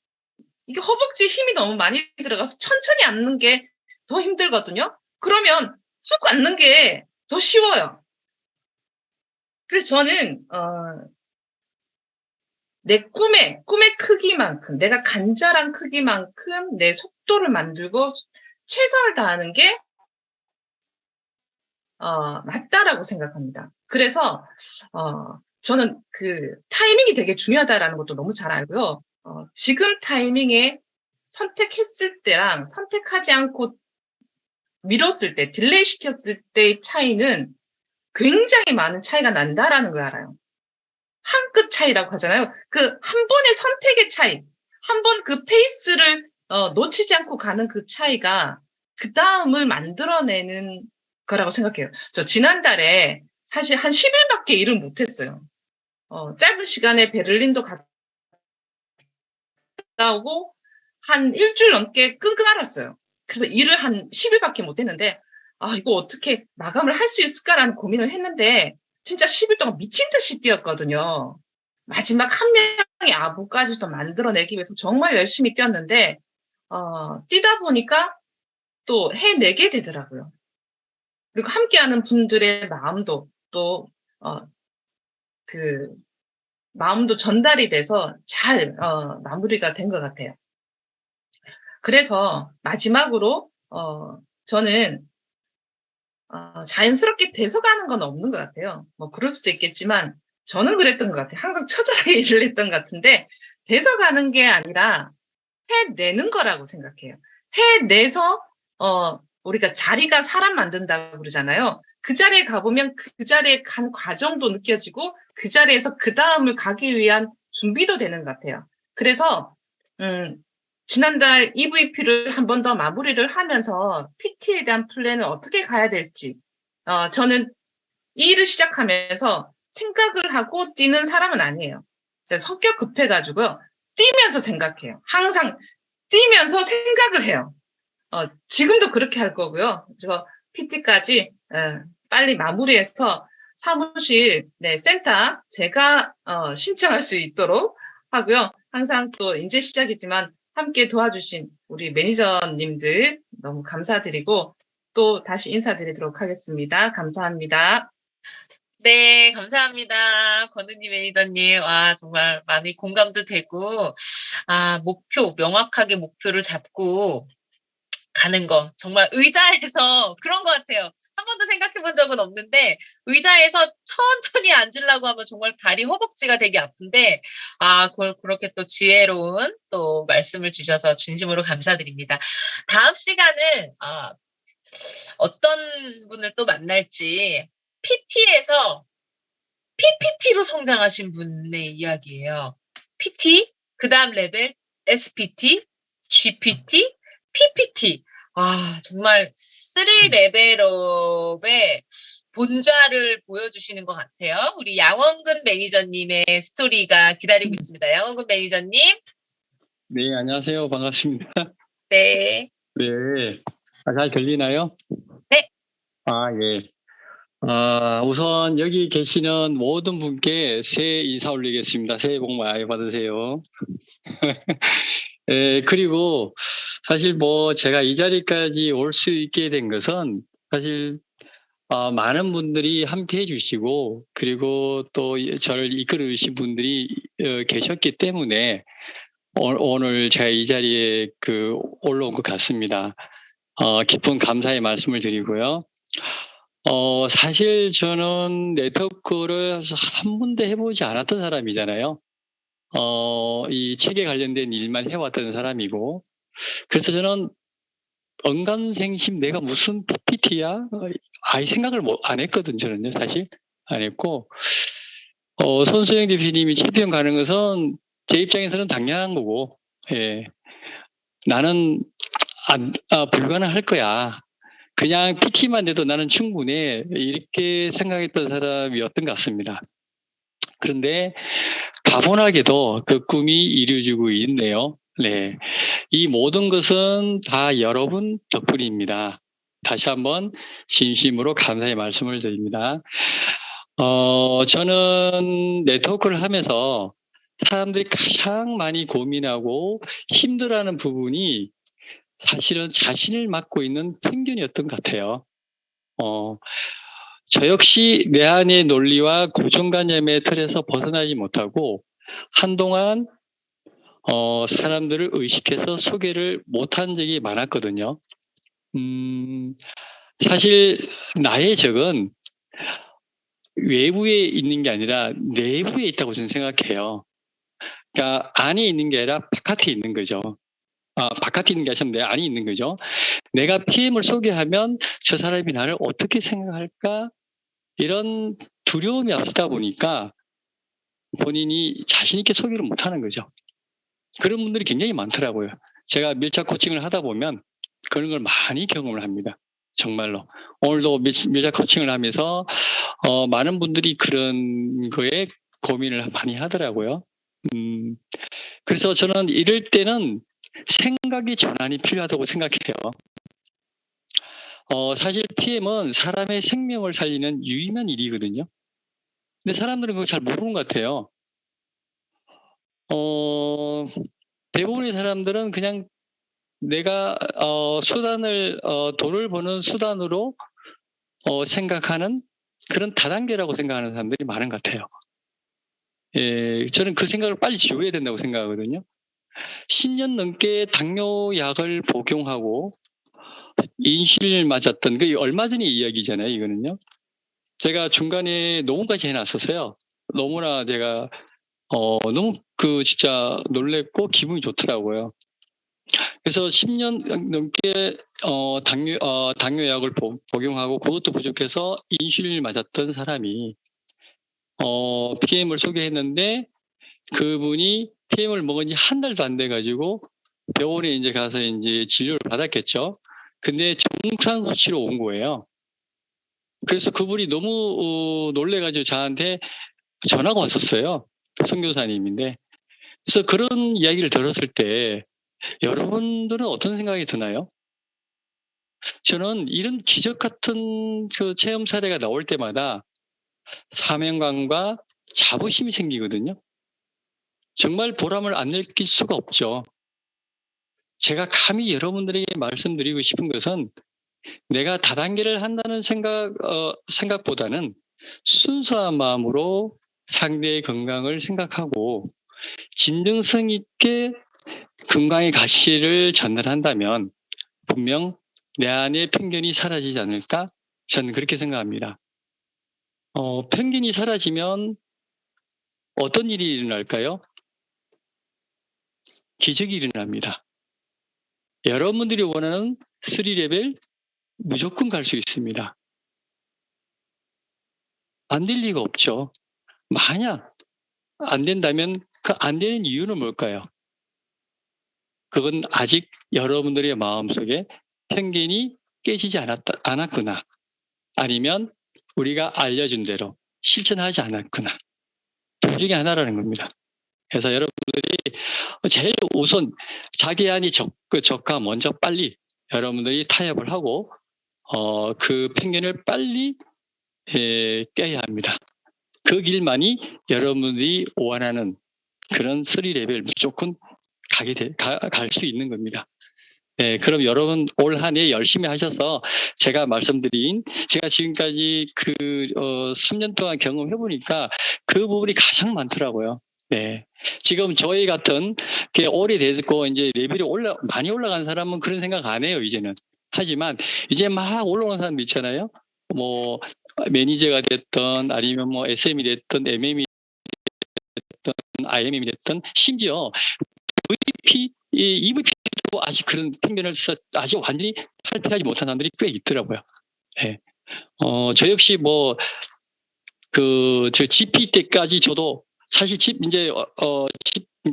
이게 허벅지에 힘이 너무 많이 들어가서 천천히 앉는 게 더 힘들거든요. 그러면 훅 앉는 게 더 쉬워요. 그래서 저는 내 꿈의 크기만큼, 내가 간절한 크기만큼 내 속도를 만들고 최선을 다하는 게 맞다라고 생각합니다. 그래서 저는 그 타이밍이 되게 중요하다라는 것도 너무 잘 알고요. 지금 타이밍에 선택했을 때랑 선택하지 않고 미뤘을 때, 딜레이 시켰을 때의 차이는 굉장히 많은 차이가 난다라는 걸 알아요. 한 끗 차이라고 하잖아요. 그 한 번의 선택의 차이, 한 번 그 페이스를 놓치지 않고 가는 그 차이가 그 다음을 만들어내는 거라고 생각해요. 저 지난달에 사실 한 10일밖에 일을 못했어요. 짧은 시간에 베를린도 갔다 오고 한 일주일 넘게 끙끙 앓았어요. 그래서 일을 한 10일밖에 못했는데, 이거 어떻게 마감을 할 수 있을까라는 고민을 했는데 진짜 10일 동안 미친 듯이 뛰었거든요. 마지막 한 명의 아부까지도 만들어내기 위해서 정말 열심히 뛰었는데 뛰다 보니까 또 해내게 되더라고요. 그리고 함께하는 분들의 마음도 또 그 마음도 전달이 돼서 잘 마무리가 된 것 같아요. 그래서 마지막으로 저는 자연스럽게 돼서 가는 건 없는 것 같아요. 뭐 그럴 수도 있겠지만 저는 그랬던 것 같아요. 항상 처절하게 일을 했던 것 같은데 돼서 가는 게 아니라 해내는 거라고 생각해요. 해내서 우리가 자리가 사람 만든다고 그러잖아요. 그 자리에 가보면 그 자리에 간 과정도 느껴지고 그 자리에서 그 다음을 가기 위한 준비도 되는 것 같아요. 그래서 지난달 EVP를 한 번 더 마무리를 하면서 PT에 대한 플랜을 어떻게 가야 될지 저는 이 일을 시작하면서 생각을 하고 뛰는 사람은 아니에요. 제가 성격 급해가지고요. 뛰면서 생각해요. 항상 뛰면서 생각을 해요. 지금도 그렇게 할 거고요. 그래서 PT까지 빨리 마무리해서 사무실, 센터 제가 신청할 수 있도록 하고요. 항상 또 이제 시작이지만 함께 도와주신 우리 매니저님들 너무 감사드리고 또 다시 인사드리도록 하겠습니다. 감사합니다. 네, 감사합니다. 권은희 매니저님. 와, 정말 많이 공감도 되고, 명확하게 목표를 잡고 가는 거. 정말 의자에서 그런 것 같아요. 한 번도 생각해 본 적은 없는데, 의자에서 천천히 앉으려고 하면 정말 다리 허벅지가 되게 아픈데, 그걸 그렇게 또 지혜로운 또 말씀을 주셔서 진심으로 감사드립니다. 다음 시간은, 어떤 분을 또 만날지, PT에서 PPT로 성장하신 분의 이야기예요. PT, 그 다음 레벨 SPT, GPT, PPT. 정말 3레벨업의 본좌를 보여주시는 것 같아요. 우리 양원근 매니저님의 스토리가 기다리고 있습니다. 양원근 매니저님. 네, 안녕하세요. 반갑습니다. 네. 네. 잘 들리나요? 네. 예. 우선 여기 계시는 모든 분께 새해 인사 올리겠습니다. 새해 복 많이 받으세요. 그리고 사실 제가 이 자리까지 올 수 있게 된 것은 사실 많은 분들이 함께 해주시고 그리고 또 저를 이끌어 주신 분들이 계셨기 때문에 오늘 제가 이 자리에 올라온 것 같습니다. 깊은 감사의 말씀을 드리고요. 사실 저는 네트워크를 한 번도 해보지 않았던 사람이잖아요. 이 책에 관련된 일만 해왔던 사람이고, 그래서 저는 언감생심 내가 무슨 PPT야? 아예 생각을 안 했거든, 저는요, 사실. 안 했고, 손수영 대표님이 챔피언 가는 것은 제 입장에서는 당연한 거고, 예. 나는 불가능할 거야. 그냥 PT만 돼도 나는 충분해. 이렇게 생각했던 사람이었던 것 같습니다. 그런데 다분하게도 그 꿈이 이루어지고 있네요. 네. 이 모든 것은 다 여러분 덕분입니다. 다시 한번 진심으로 감사의 말씀을 드립니다. 저는 네트워크를 하면서 사람들이 가장 많이 고민하고 힘들어하는 부분이 사실은 자신을 맡고 있는 편견이었던 것 같아요. 저 역시 내 안의 논리와 고정관념의 틀에서 벗어나지 못하고 한동안 사람들을 의식해서 소개를 못한 적이 많았거든요. 사실 나의 적은 외부에 있는 게 아니라 내부에 있다고 저는 생각해요. 그러니까 안에 있는 게 아니라 바깥에 있는 거죠. 바깥에 있는 게 아니라 내 안에 있는 거죠. 내가 PM을 소개하면 저 사람이 나를 어떻게 생각할까? 이런 두려움이 앞서다 보니까 본인이 자신 있게 소개를 못하는 거죠. 그런 분들이 굉장히 많더라고요. 제가 밀착 코칭을 하다 보면 그런 걸 많이 경험을 합니다. 정말로. 오늘도 밀착 코칭을 하면서 많은 분들이 그런 거에 고민을 많이 하더라고요. 그래서 저는 이럴 때는 생각의 전환이 필요하다고 생각해요. 사실 PM은 사람의 생명을 살리는 유의미한 일이거든요. 근데 사람들은 그걸 잘 모르는 것 같아요. 대부분의 사람들은 그냥 내가 돈을 버는 수단으로 생각하는 그런 다단계라고 생각하는 사람들이 많은 것 같아요. 예, 저는 그 생각을 빨리 지워야 된다고 생각하거든요. 10년 넘게 당뇨약을 복용하고 인슐린을 맞았던 그 얼마 전의 이야기잖아요, 이거는요. 제가 중간에 논문까지 해놨었어요. 너무나 제가 너무 진짜 놀랬고 기분이 좋더라고요. 그래서 10년 넘게 당뇨약을 복용하고 그것도 부족해서 인슐린을 맞았던 사람이 PM을 소개했는데 그분이 PM을 먹은 지 한 달도 안 돼가지고 병원에 이제 가서 이제 진료를 받았겠죠. 근데 정상 수치로 온 거예요. 그래서 그분이 너무 놀래가지고 저한테 전화가 왔었어요. 선교사님인데. 그래서 그런 이야기를 들었을 때 여러분들은 어떤 생각이 드나요? 저는 이런 기적 같은 그 체험 사례가 나올 때마다 사명감과 자부심이 생기거든요. 정말 보람을 안 느낄 수가 없죠. 제가 감히 여러분들에게 말씀드리고 싶은 것은 내가 다단계를 한다는 생각보다는 순수한 마음으로 상대의 건강을 생각하고 진정성 있게 건강의 가치를 전달한다면 분명 내 안의 편견이 사라지지 않을까? 저는 그렇게 생각합니다. 편견이 사라지면 어떤 일이 일어날까요? 기적이 일어납니다. 여러분들이 원하는 3레벨 무조건 갈 수 있습니다. 안 될 리가 없죠. 만약 안 된다면 그 안 되는 이유는 뭘까요? 그건 아직 여러분들의 마음속에 편견이 깨지지 않았거나 아니면 우리가 알려준 대로 실천하지 않았거나 둘 중에 하나라는 겁니다. 그래서 여러분들이 제일 우선 자기 안이 적과 먼저 빨리 여러분들이 타협을 하고 그 편견을 빨리 깨야 합니다. 그 길만이 여러분들이 원하는 그런 3레벨 무조건 갈 수 있는 겁니다. 네, 그럼 여러분 올 한 해 열심히 하셔서 제가 말씀드린 제가 지금까지 3년 동안 경험해 보니까 그 부분이 가장 많더라고요. 네, 지금 저희 같은 오래됐고 이제 레벨이 많이 올라간 사람은 그런 생각 안 해요 이제는. 하지만 이제 막 올라오는 사람도 있잖아요. 뭐 매니저가 됐던 아니면 뭐 SM이 됐던 MM이 됐던 IMM이 됐던 심지어 EVP도 아직 그런 편견을 아직 완전히 탈피하지 못한 사람들이 꽤 있더라고요. 네. 저 역시 저 GP 때까지 저도 사실 이제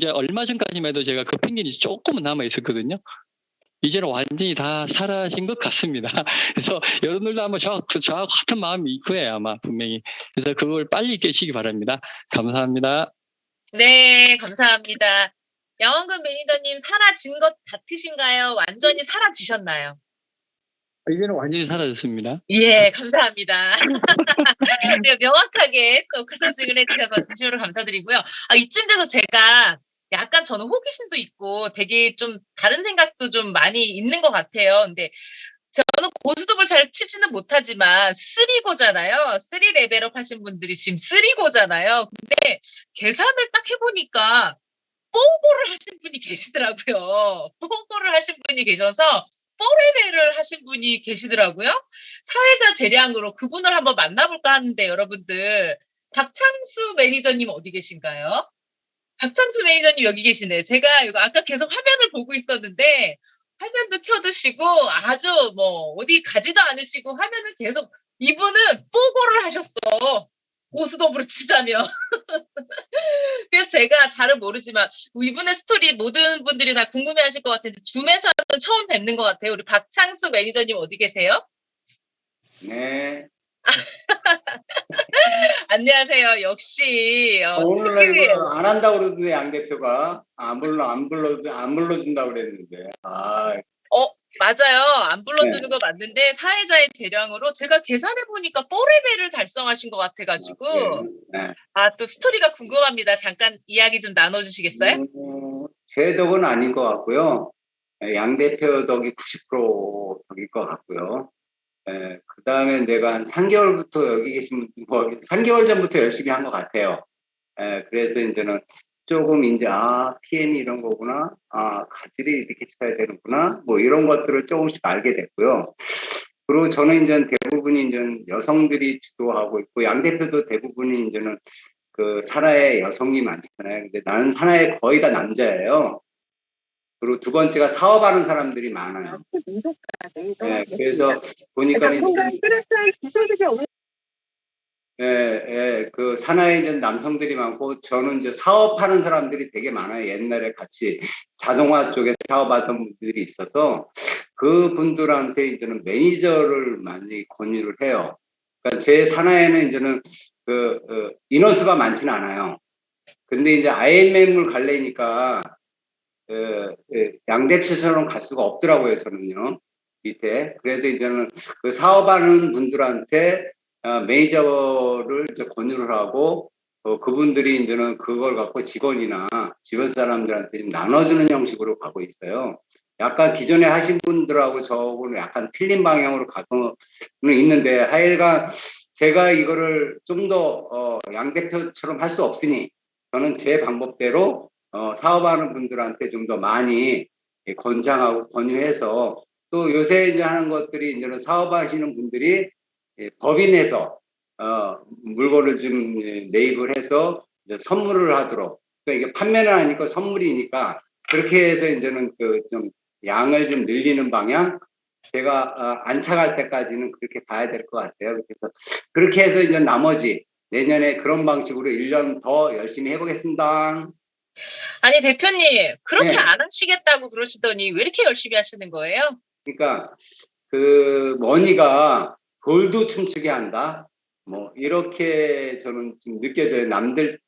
얼마 전까지만 해도 제가 그 편견이 조금은 남아 있었거든요. 이제는 완전히 다 사라진 것 같습니다. 그래서 여러분들도 아마 저하고 같은 마음이 있을 거예요, 아마 분명히. 그래서 그걸 빨리 깨시기 바랍니다. 감사합니다. 네, 감사합니다. 양원근 매니저님 사라진 것 같으신가요? 완전히 사라지셨나요? 이제는 완전히 사라졌습니다. 예, 감사합니다. 네, 명확하게 또 크로징을 해주셔서 진심으로 감사드리고요. 이쯤 돼서 제가 약간 저는 호기심도 있고 되게 좀 다른 생각도 좀 많이 있는 것 같아요. 근데 저는 고스톱을 잘 치지는 못하지만 3고잖아요. 3 레벨업 하신 분들이 지금 3고잖아요. 근데 계산을 딱 해보니까 뽀고를 하신 분이 계시더라고요. 뽀고를 하신 분이 계셔서 4레벨을 하신 분이 계시더라고요. 사회자 재량으로 그분을 한번 만나볼까 하는데 여러분들 박창수 매니저님 어디 계신가요? 박창수 매니저님 여기 계시네. 제가 이거 아까 계속 화면을 보고 있었는데 화면도 켜두시고 아주 뭐 어디 가지도 않으시고 화면을 계속 이분은 뽀고를 하셨어. 고스톱으로 치자면. 그래서 제가 잘은 모르지만 이분의 스토리 모든 분들이 다 궁금해하실 것 같은데 줌에서는 처음 뵙는 것 같아요. 우리 박창수 매니저님 어디 계세요? 네. 안녕하세요. 역시 오늘 특유의 이거 안 한다고 그러던데, 양 대표가. 안 불러준다고 그랬는데. 맞아요. 안 불러주는 네. 거 맞는데 사회자의 재량으로 제가 계산해 보니까 4레벨을 달성하신 것 같아가지고 네. 또 스토리가 궁금합니다. 잠깐 이야기 좀 나눠주시겠어요? 제 덕은 아닌 것 같고요. 양 대표 덕이 90% 덕일 것 같고요. 그 다음에 내가 한 3개월부터 여기 계신 분, 3개월 전부터 열심히 한 것 같아요. 그래서 이제는 조금 이제, PM이 이런 거구나. 가지를 이렇게 쳐야 되는구나. 뭐 이런 것들을 조금씩 알게 됐고요. 그리고 저는 이제 대부분이 이제 여성들이 주도하고 있고, 양 대표도 대부분이 이제는 그 산하에 여성이 많잖아요. 근데 나는 산하에 거의 다 남자예요. 그리고 두 번째가 사업하는 사람들이 많아요. 그래서 보니까 그 산하에 이제 남성들이 많고 저는 이제 사업하는 사람들이 되게 많아요. 옛날에 같이 자동화 쪽에 사업하던 분들이 있어서 그 분들한테 이제는 매니저를 많이 권유를 해요. 그러니까 제 산하에는 이제는 인원수가 많지는 않아요. 근데 이제 IMM을 가려니까 양대표처럼 갈 수가 없더라고요, 저는요. 밑에. 그래서 이제는 그 사업하는 분들한테 매니저를 이제 권유를 하고, 그분들이 이제는 그걸 갖고 직원이나 주변 사람들한테 좀 나눠주는 형식으로 가고 있어요. 약간 기존에 하신 분들하고 저하고는 약간 틀린 방향으로 가고는 있는데, 하여간 제가 이거를 좀 더, 양 대표처럼 할 수 없으니, 저는 제 방법대로 사업하는 분들한테 좀 더 많이 권장하고 권유해서 또 요새 이제 하는 것들이 이제는 사업하시는 분들이 법인에서 물건을 좀 매입을 해서 이제 선물을 하도록, 그러니까 이게 판매는 아니고 선물이니까 그렇게 해서 이제는 그 좀 양을 좀 늘리는 방향, 제가 안착할 때까지는 그렇게 봐야 될 것 같아요. 그래서 그렇게 해서 이제 나머지 내년에 그런 방식으로 1년 더 열심히 해보겠습니다. 아니 대표님 그렇게 네. 안 하시겠다고 그러시더니 왜 이렇게 열심히 하시는 거예요? 그러니까 그 머니가 돌도 춤추게 한다. 뭐 이렇게 저는 좀 느껴져요. 남들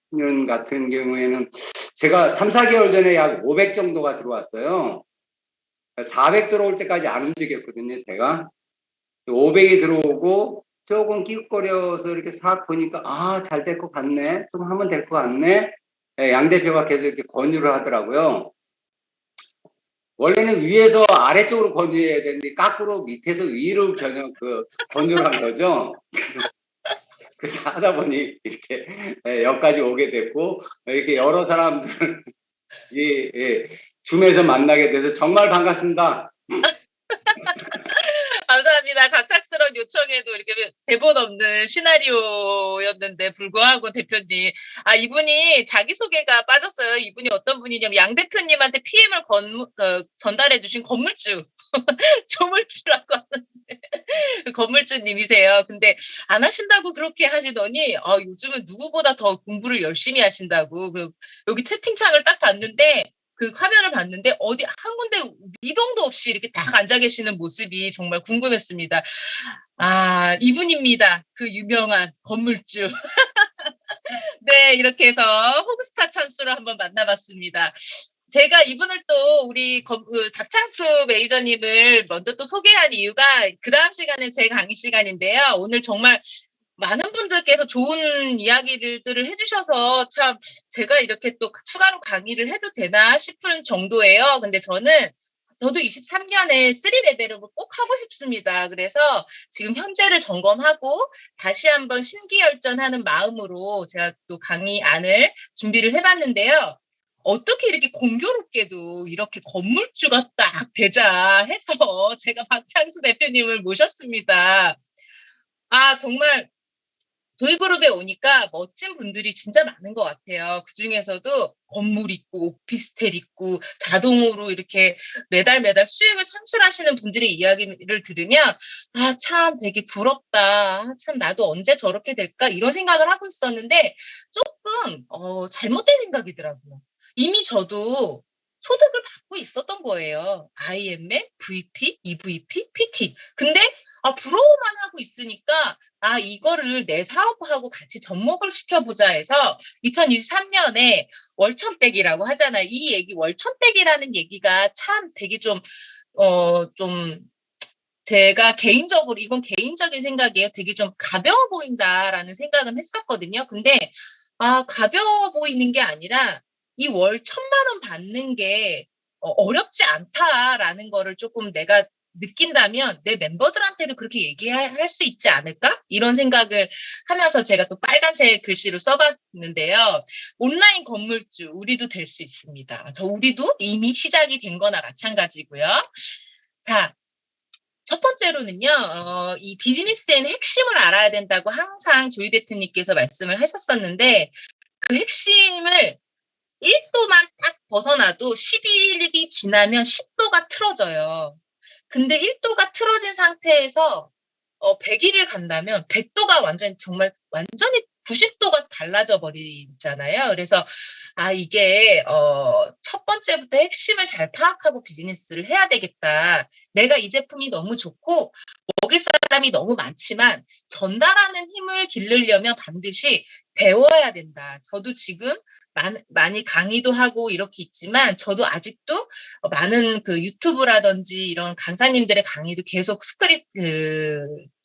같은 경우에는 제가 3, 4개월 전에 약 500 정도가 들어왔어요. 400 들어올 때까지 안 움직였거든요, 제가. 500이 들어오고 조금 끼웃거려서 이렇게 싹 보니까 잘 될 것 같네. 좀 하면 될 것 같네. 양 대표가 계속 이렇게 권유를 하더라고요. 원래는 위에서 아래쪽으로 권유해야 되는데 거꾸로 밑에서 위로 권유를 한 거죠. 그래서 하다 보니 이렇게 여기까지 오게 됐고 이렇게 여러 사람들을 줌에서 만나게 돼서 정말 반갑습니다. 감사합니다. 갑작스러운 요청에도 이렇게 대본 없는 시나리오였는데 불구하고 대표님 이분이 자기소개가 빠졌어요. 이분이 어떤 분이냐면 양 대표님한테 PM을 전달해 주신 건물주 조물주라고 하는데 건물주님이세요. 근데 안 하신다고 그렇게 하시더니 요즘은 누구보다 더 공부를 열심히 하신다고 여기 채팅창을 딱 봤는데 그 화면을 봤는데 어디 한 군데 미동도 없이 이렇게 딱 앉아 계시는 모습이 정말 궁금했습니다. 아, 이분입니다. 그 유명한 건물주. 네, 이렇게 해서 호그스타 찬스로 한번 만나봤습니다. 제가 이분을 또 우리 닥창수 매니저님을 먼저 또 소개한 이유가 그 다음 시간은 제 강의 시간인데요. 오늘 정말 많은 분들께서 좋은 이야기들을 해주셔서 참 제가 이렇게 또 추가로 강의를 해도 되나 싶은 정도예요. 근데 저도 23년에 3레벨업을 꼭 하고 싶습니다. 그래서 지금 현재를 점검하고 다시 한번 심기열전하는 마음으로 제가 또 강의안을 준비를 해봤는데요. 어떻게 이렇게 공교롭게도 이렇게 건물주가 딱 되자 해서 제가 박창수 대표님을 모셨습니다. 아, 정말 저희 그룹에 오니까 멋진 분들이 진짜 많은 것 같아요. 그 중에서도 건물 있고 오피스텔 있고 자동으로 이렇게 매달 수익을 창출하시는 분들의 이야기를 들으면 아, 참 되게 부럽다. 참 나도 언제 저렇게 될까? 이런 생각을 하고 있었는데 조금 잘못된 생각이더라고요. 이미 저도 소득을 받고 있었던 거예요. IMM, VP, EVP, PT. 근데 부러워만 하고 있으니까 이거를 내 사업하고 같이 접목을 시켜보자 해서 2023년에 월천댁이라고 하잖아요. 이 얘기, 월천댁이라는 얘기가 참 되게 좀 제가 개인적으로, 이건 개인적인 생각이에요. 되게 좀 가벼워 보인다라는 생각은 했었거든요. 근데, 가벼워 보이는 게 아니라 이 월 1,000만 원 받는 게 어렵지 않다라는 거를 조금 내가 느낀다면 내 멤버들한테도 그렇게 얘기할 수 있지 않을까? 이런 생각을 하면서 제가 또 빨간색 글씨로 써봤는데요. 온라인 건물주, 우리도 될 수 있습니다. 우리도 이미 시작이 된 거나 마찬가지고요. 자, 첫 번째로는요, 이 비즈니스에는 핵심을 알아야 된다고 항상 조희 대표님께서 말씀을 하셨었는데, 그 핵심을 1도만 딱 벗어나도 11일이 지나면 10도가 틀어져요. 근데 1도가 틀어진 상태에서 100일을 간다면 100도가 완전히 90도가 달라져 버리잖아요. 그래서 이게 첫 번째부터 핵심을 잘 파악하고 비즈니스를 해야 되겠다. 내가 이 제품이 너무 좋고 먹일 사람이 너무 많지만 전달하는 힘을 기르려면 반드시 배워야 된다. 저도 지금 많이 강의도 하고 이렇게 있지만 저도 아직도 많은 그 유튜브라든지 이런 강사님들의 강의도 계속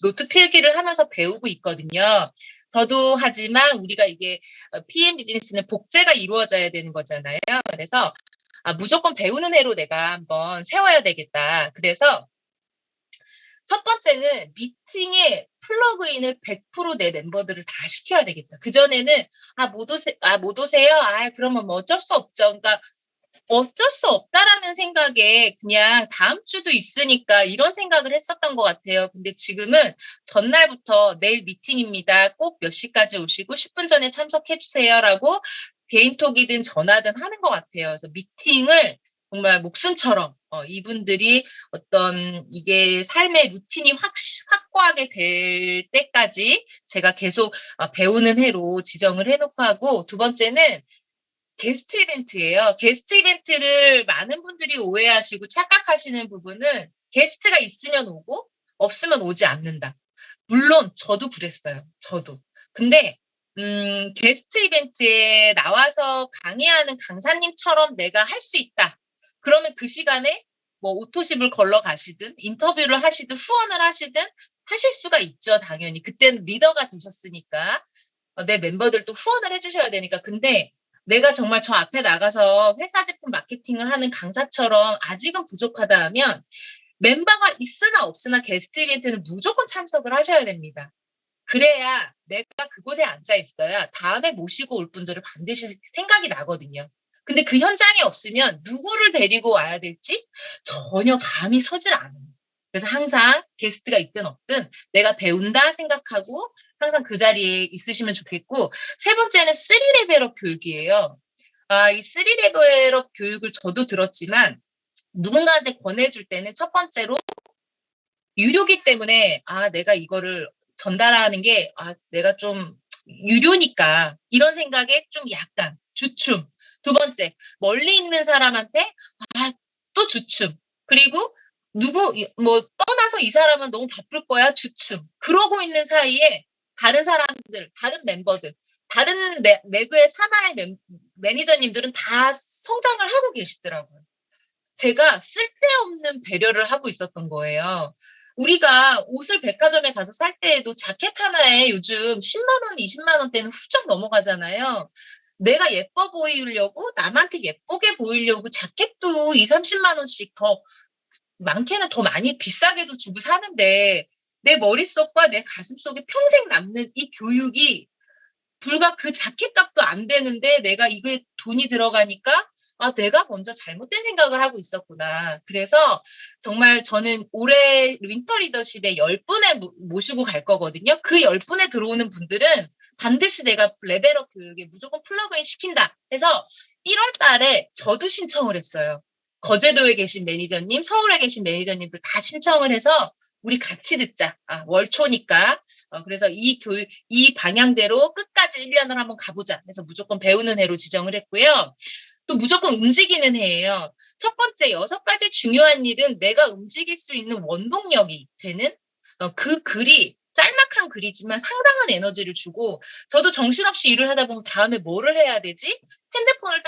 노트 필기를 하면서 배우고 있거든요. 저도 하지만 우리가 이게 PM 비즈니스는 복제가 이루어져야 되는 거잖아요. 그래서 무조건 배우는 해로 내가 한번 세워야 되겠다. 그래서 첫 번째는 미팅에 플러그인을 100% 내 멤버들을 다 시켜야 되겠다. 그전에는 못 오세요? 그러면 뭐 어쩔 수 없죠. 그러니까 어쩔 수 없다라는 생각에 그냥 다음 주도 있으니까 이런 생각을 했었던 것 같아요. 근데 지금은 전날부터 내일 미팅입니다. 꼭 몇 시까지 오시고 10분 전에 참석해 주세요라고 개인톡이든 전화든 하는 것 같아요. 그래서 미팅을 정말 목숨처럼 이분들이 어떤 이게 삶의 루틴이 확고하게 될 때까지 제가 계속 배우는 해로 지정을 해놓고 하고, 두 번째는 게스트 이벤트예요. 게스트 이벤트를 많은 분들이 오해하시고 착각하시는 부분은 게스트가 있으면 오고 없으면 오지 않는다. 물론 저도 그랬어요. 저도. 근데 게스트 이벤트에 나와서 강의하는 강사님처럼 내가 할 수 있다. 그러면 그 시간에 뭐 오토십을 걸러 가시든 인터뷰를 하시든 후원을 하시든 하실 수가 있죠. 당연히. 그때는 리더가 되셨으니까. 내 멤버들도 후원을 해주셔야 되니까. 근데 내가 정말 저 앞에 나가서 회사 제품 마케팅을 하는 강사처럼 아직은 부족하다 하면 멤버가 있으나 없으나 게스트 이벤트는 무조건 참석을 하셔야 됩니다. 그래야 내가 그곳에 앉아 있어야 다음에 모시고 올 분들을 반드시 생각이 나거든요. 근데 그 현장에 없으면 누구를 데리고 와야 될지 전혀 감이 서질 않아요. 그래서 항상 게스트가 있든 없든 내가 배운다 생각하고 항상 그 자리에 있으시면 좋겠고, 세 번째는 3레벨업 교육이에요. 이 3레벨업 교육을 저도 들었지만 누군가한테 권해줄 때는 첫 번째로 유료기 때문에 내가 이거를 전달하는 게 내가 좀 유료니까 이런 생각에 좀 약간 주춤. 두 번째, 멀리 있는 사람한테 또 주춤. 그리고 떠나서 이 사람은 너무 바쁠 거야, 주춤. 그러고 있는 사이에 다른 사람들, 다른 멤버들, 다른 매그의 산하의 매니저님들은 다 성장을 하고 계시더라고요. 제가 쓸데없는 배려를 하고 있었던 거예요. 우리가 옷을 백화점에 가서 살 때에도 자켓 하나에 요즘 10만 원, 20만 원대는 훌쩍 넘어가잖아요. 내가 예뻐 보이려고, 남한테 예쁘게 보이려고 자켓도 2, 30만 원씩 많게는 더 많이 비싸게도 주고 사는데, 내 머릿속과 내 가슴속에 평생 남는 이 교육이 불과 그 자켓 값도 안 되는데 내가 이게 돈이 들어가니까 내가 먼저 잘못된 생각을 하고 있었구나. 그래서 정말 저는 올해 윈터 리더십에 10분에 모시고 갈 거거든요. 그 10분에 들어오는 분들은 반드시 내가 레벨업 교육에 무조건 플러그인 시킨다 해서 1월 달에 저도 신청을 했어요. 거제도에 계신 매니저님, 서울에 계신 매니저님들 다 신청을 해서 우리 같이 듣자. 월초니까. 그래서 이 방향대로 끝까지 1년을 한번 가보자. 그래서 무조건 배우는 해로 지정을 했고요. 또 무조건 움직이는 해예요. 첫 번째 6가지 중요한 일은 내가 움직일 수 있는 원동력이 되는 그 글이 짤막한 글이지만 상당한 에너지를 주고 저도 정신없이 일을 하다 보면 다음에 뭐를 해야 되지? 핸드폰을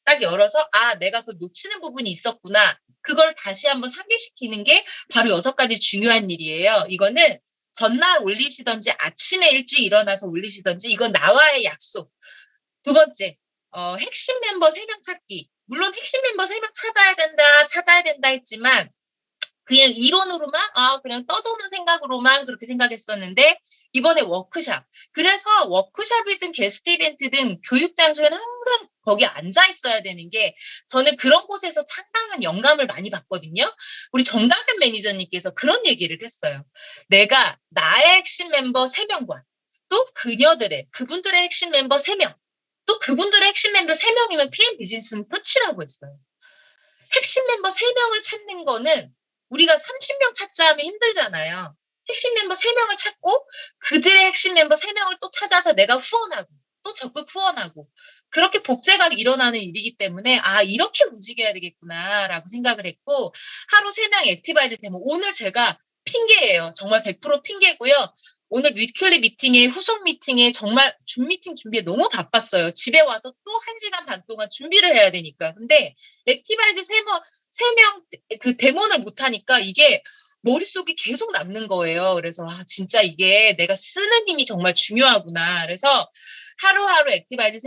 딱 열어서 내가 그 놓치는 부분이 있었구나. 그걸 다시 한번 상기시키는 게 바로 6가지 중요한 일이에요. 이거는 전날 올리시던지 아침에 일찍 일어나서 올리시던지 이건 나와의 약속. 두 번째, 핵심 멤버 3명 찾기. 물론 핵심 멤버 3명 찾아야 된다 했지만 그냥 이론으로만 그냥 떠도는 생각으로만 그렇게 생각했었는데 이번에 워크샵. 그래서 워크샵이든 게스트 이벤트든 교육 장소에는 항상 거기 앉아 있어야 되는 게 저는 그런 곳에서 상당한 영감을 많이 받거든요. 우리 정다은 매니저님께서 그런 얘기를 했어요. 내가 나의 핵심 멤버 3명과 또 그분들의 핵심 멤버 3명 또 그분들의 핵심 멤버 3명이면 PM 비즈니스는 끝이라고 했어요. 핵심 멤버 3명을 찾는 거는 우리가 30명 찾자 하면 힘들잖아요. 핵심 멤버 3명을 찾고 그들의 핵심 멤버 3명을 또 찾아서 내가 후원하고 또 적극 후원하고 그렇게 복제가 일어나는 일이기 때문에 이렇게 움직여야 되겠구나라고 생각을 했고 하루 3명 액티바이즈 데모 오늘 제가 핑계예요. 정말 100% 핑계고요. 오늘 위클리 미팅에 후속 미팅에 정말 줌미팅 준비에 너무 바빴어요. 집에 와서 또 1시간 반 동안 준비를 해야 되니까. 근데 액티바이즈 3명 그 데모를 못하니까 이게 머릿속이 계속 남는 거예요. 그래서 진짜 이게 내가 쓰는 힘이 정말 중요하구나. 그래서 하루하루 액티바이즈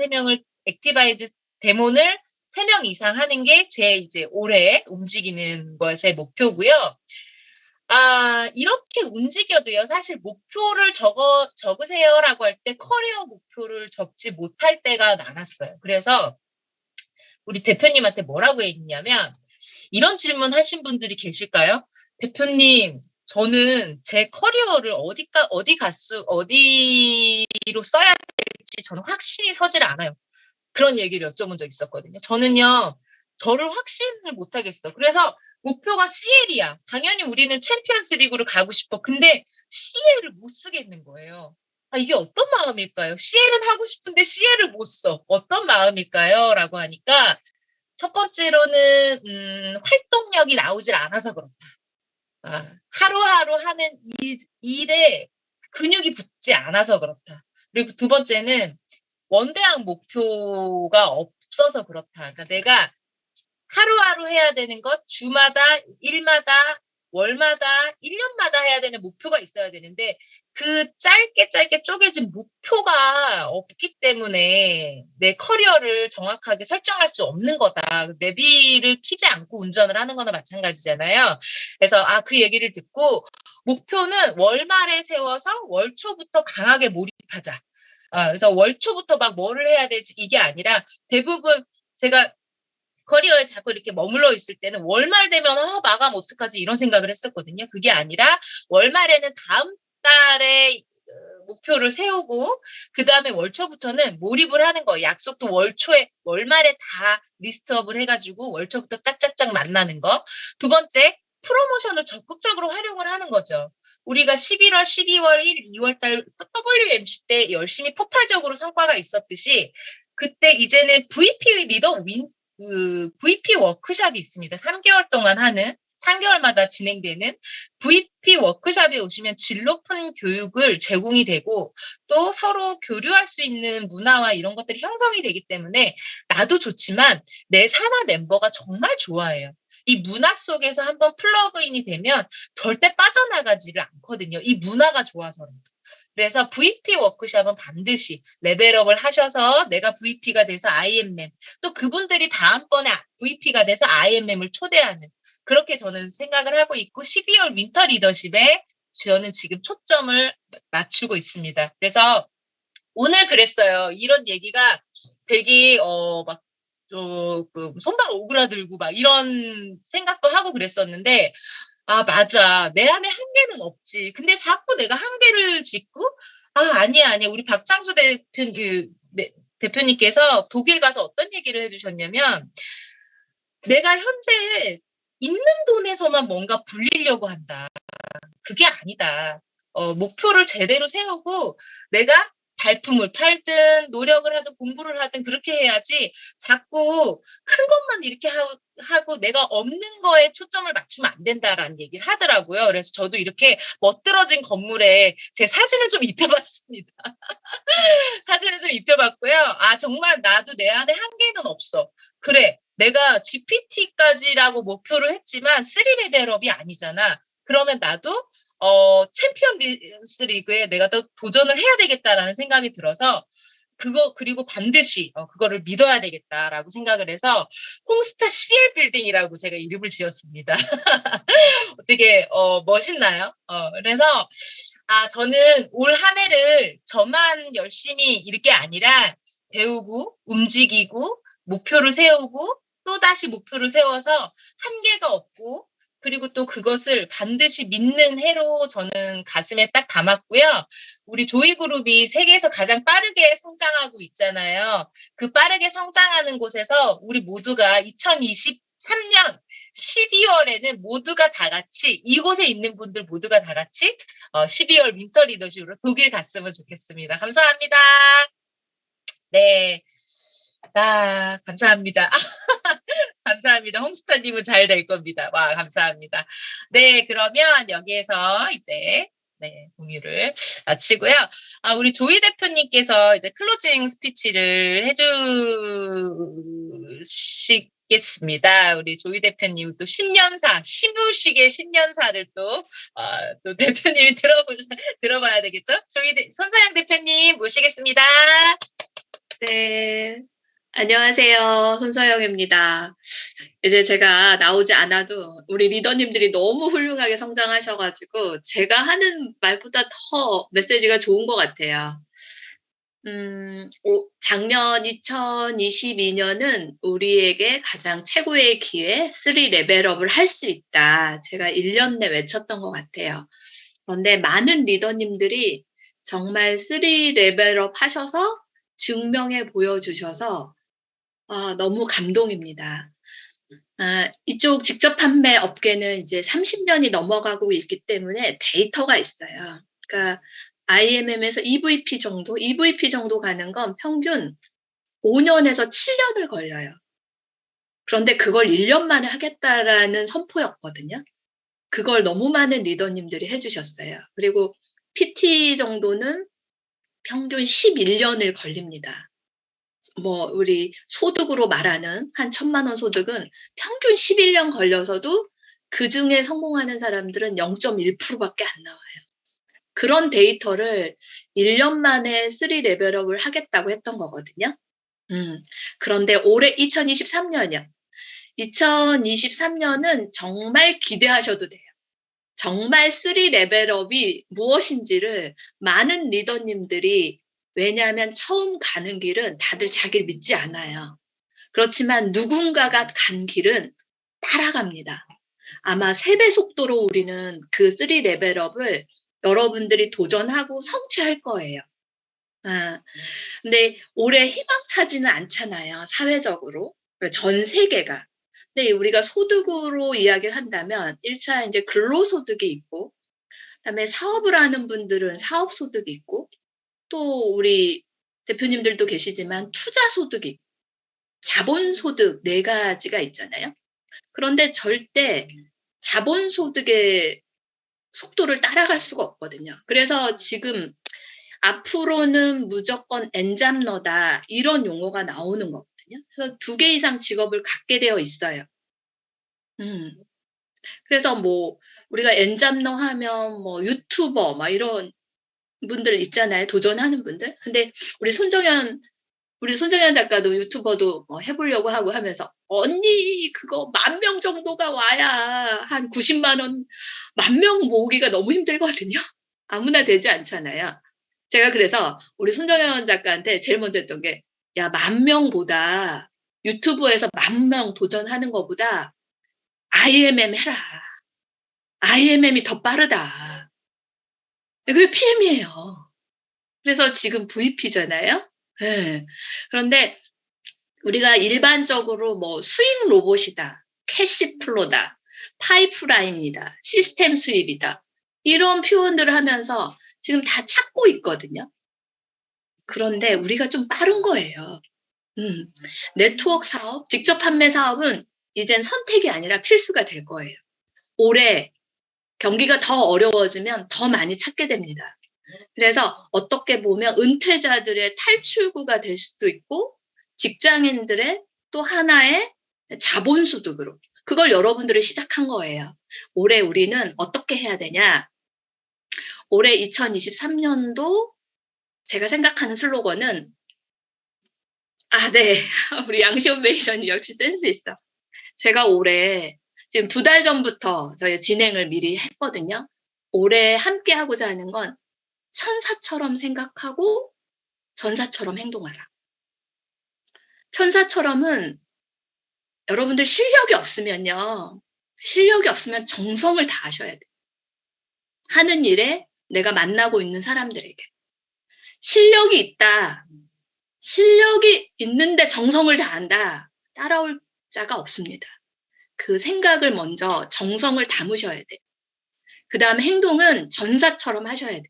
데모를 3명 이상 하는 게 제 이제 올해 움직이는 것의 목표고요. 이렇게 움직여도요, 사실 목표를 적으세요라고 할 때 커리어 목표를 적지 못할 때가 많았어요. 그래서 우리 대표님한테 뭐라고 했냐면, 이런 질문 하신 분들이 계실까요? 대표님, 저는 제 커리어를 어디로 써야 될지 저는 확신이 서질 않아요. 그런 얘기를 여쭤본 적 있었거든요. 저는요, 저를 확신을 못 하겠어. 그래서 목표가 CL이야. 당연히 우리는 챔피언스 리그로 가고 싶어. 근데 CL을 못 쓰겠는 거예요. 이게 어떤 마음일까요? CL은 하고 싶은데 CL을 못 써. 어떤 마음일까요? 라고 하니까 첫 번째로는 활동력이 나오질 않아서 그렇다. 하루하루 하는 일에 근육이 붙지 않아서 그렇다. 그리고 두 번째는 원대한 목표가 없어서 그렇다. 그러니까 내가 하루하루 해야 되는 것, 주마다, 일마다, 월마다, 1년마다 해야 되는 목표가 있어야 되는데 그 짧게 쪼개진 목표가 없기 때문에 내 커리어를 정확하게 설정할 수 없는 거다. 내비를 키지 않고 운전을 하는 거나 마찬가지잖아요. 그래서 그 얘기를 듣고 목표는 월말에 세워서 월초부터 강하게 몰입하자. 그래서 월초부터 막 뭐를 해야 될지 이게 아니라 대부분 제가 커리어에 자꾸 이렇게 머물러 있을 때는 월말 되면 마감 어떡하지 이런 생각을 했었거든요. 그게 아니라 월말에는 다음 달에 목표를 세우고 그 다음에 월초부터는 몰입을 하는 거예요. 약속도 월말에 다 리스트업을 해가지고 월초부터 짝짝짝 만나는 거. 두 번째, 프로모션을 적극적으로 활용을 하는 거죠. 우리가 11월, 12월, 1, 2월 달 WMC 때 열심히 폭발적으로 성과가 있었듯이 그때 이제는 VP 워크숍이 있습니다. 3개월 동안 하는, 3개월마다 진행되는 VP 워크숍에 오시면 질 높은 교육을 제공이 되고 또 서로 교류할 수 있는 문화와 이런 것들이 형성이 되기 때문에 나도 좋지만 내 산하 멤버가 정말 좋아해요. 이 문화 속에서 한번 플러그인이 되면 절대 빠져나가지를 않거든요. 이 문화가 좋아서라도. 그래서 VP 워크숍은 반드시 레벨업을 하셔서 내가 VP가 돼서 IMM, 또 그분들이 다음번에 VP가 돼서 IMM을 초대하는, 그렇게 저는 생각을 하고 있고 12월 윈터 리더십에 저는 지금 초점을 맞추고 있습니다. 그래서 오늘 그랬어요. 이런 얘기가 되게 막 손발 오그라들고 막 이런 생각도 하고 그랬었는데 아, 맞아. 내 안에 한계는 없지. 근데 자꾸 내가 한계를 짓고, 아니야. 우리 박창수 대표님께서 독일 가서 어떤 얘기를 해주셨냐면, 내가 현재 있는 돈에서만 뭔가 불리려고 한다. 그게 아니다. 목표를 제대로 세우고 내가 발품을 팔든 노력을 하든 공부를 하든 그렇게 해야지 자꾸 큰 것만 이렇게 하고 내가 없는 거에 초점을 맞추면 안 된다라는 얘기를 하더라고요. 그래서 저도 이렇게 멋들어진 건물에 제 사진을 좀 입혀봤습니다. 사진을 좀 입혀봤고요. 정말 나도 내 안에 한계는 없어. 그래, 내가 GPT까지라고 목표를 했지만 3레벨업이 아니잖아. 그러면 나도 챔피언스 리그에 내가 더 도전을 해야 되겠다라는 생각이 들어서 그리고 반드시 그거를 믿어야 되겠다라고 생각을 해서 홍스타 CL 빌딩이라고 제가 이름을 지었습니다. 어떻게 멋있나요? 그래서 저는 올 한 해를 저만 열심히 일 게 아니라 배우고 움직이고 목표를 세우고 또다시 목표를 세워서 한계가 없고 그리고 또 그것을 반드시 믿는 해로 저는 가슴에 딱 담았고요. 우리 조이그룹이 세계에서 가장 빠르게 성장하고 있잖아요. 그 빠르게 성장하는 곳에서 우리 모두가 2023년 12월에는 모두가 다 같이 이곳에 있는 분들 모두가 다 같이 12월 윈터 리더십으로 독일 갔으면 좋겠습니다. 감사합니다. 네. 감사합니다. 감사합니다. 홍스타님은 잘 될 겁니다. 와, 감사합니다. 네, 그러면 여기에서 이제 공유를 마치고요. 우리 조이 대표님께서 이제 클로징 스피치를 해주시겠습니다. 우리 조이 대표님 또 신년사, 시무식의 신년사를 또 대표님이 들어봐야 되겠죠? 손서영 대표님 모시겠습니다. 네. 안녕하세요. 손서영입니다. 이제 제가 나오지 않아도 우리 리더님들이 너무 훌륭하게 성장하셔가지고 제가 하는 말보다 더 메시지가 좋은 것 같아요. 작년 2022년은 우리에게 가장 최고의 기회, 3레벨업을 할 수 있다. 제가 1년 내 외쳤던 것 같아요. 그런데 많은 리더님들이 정말 3레벨업 하셔서 증명해 보여주셔서 너무 감동입니다. 이쪽 직접 판매 업계는 이제 30년이 넘어가고 있기 때문에 데이터가 있어요. 그러니까 IMM에서 EVP 정도 가는 건 평균 5년에서 7년을 걸려요. 그런데 그걸 1년 만에 하겠다라는 선포였거든요. 그걸 너무 많은 리더님들이 해주셨어요. 그리고 PT 정도는 평균 11년을 걸립니다. 우리 소득으로 말하는 한 1,000만 원 소득은 평균 11년 걸려서도 그중에 성공하는 사람들은 0.1%밖에 안 나와요. 그런 데이터를 1년 만에 3레벨업을 하겠다고 했던 거거든요. 그런데 올해 2023년이요. 2023년은 정말 기대하셔도 돼요. 정말 3레벨업이 무엇인지를 많은 리더님들이 왜냐하면 처음 가는 길은 다들 자기를 믿지 않아요. 그렇지만 누군가가 간 길은 따라갑니다. 아마 3배 속도로 우리는 그 3레벨업을 여러분들이 도전하고 성취할 거예요. 근데 올해 희망차지는 않잖아요. 사회적으로. 전 세계가. 근데 우리가 소득으로 이야기를 한다면 1차 이제 근로소득이 있고 그다음에 사업을 하는 분들은 사업소득이 있고 또 우리 대표님들도 계시지만 투자소득이, 자본소득 4가지가 있잖아요. 그런데 절대 자본소득의 속도를 따라갈 수가 없거든요. 그래서 지금 앞으로는 무조건 엔잡러다 이런 용어가 나오는 거거든요. 그래서 2개 이상 직업을 갖게 되어 있어요. 그래서 뭐 우리가 엔잡러 하면 뭐 유튜버 막 이런 분들 있잖아요. 도전하는 분들. 근데 우리 손정연 작가도 유튜버도 뭐 해보려고 하고 하면서 언니 그거 10,000명 정도가 와야 한 90만 원 10,000명 모으기가 너무 힘들거든요. 아무나 되지 않잖아요. 제가 그래서 우리 손정연 작가한테 제일 먼저 했던 게 야, 10,000명보다 유튜브에서 10,000명 도전하는 것보다 IMM 해라. IMM이 더 빠르다. 그게 PM이에요. 그래서 지금 VP잖아요. 네. 그런데 우리가 일반적으로 뭐 수입 로봇이다, 캐시플로다, 파이프라인이다, 시스템 수입이다 이런 표현들을 하면서 지금 다 찾고 있거든요. 그런데 우리가 좀 빠른 거예요. 네트워크 사업, 직접 판매 사업은 이젠 선택이 아니라 필수가 될 거예요. 올해 경기가 더 어려워지면 더 많이 찾게 됩니다. 그래서 어떻게 보면 은퇴자들의 탈출구가 될 수도 있고 직장인들의 또 하나의 자본소득으로 그걸 여러분들이 시작한 거예요. 올해 우리는 어떻게 해야 되냐? 올해 2023년도 제가 생각하는 슬로건은 네. 우리 양시온 매니저님 역시 센스 있어. 제가 올해 지금 2달 전부터 저희 진행을 미리 했거든요. 올해 함께 하고자 하는 건 천사처럼 생각하고 전사처럼 행동하라. 천사처럼은 여러분들 실력이 없으면 정성을 다하셔야 돼요. 하는 일에 내가 만나고 있는 사람들에게. 실력이 있다. 실력이 있는데 정성을 다한다. 따라올 자가 없습니다. 그 생각을 먼저 정성을 담으셔야 돼요. 그 다음 행동은 전사처럼 하셔야 돼요.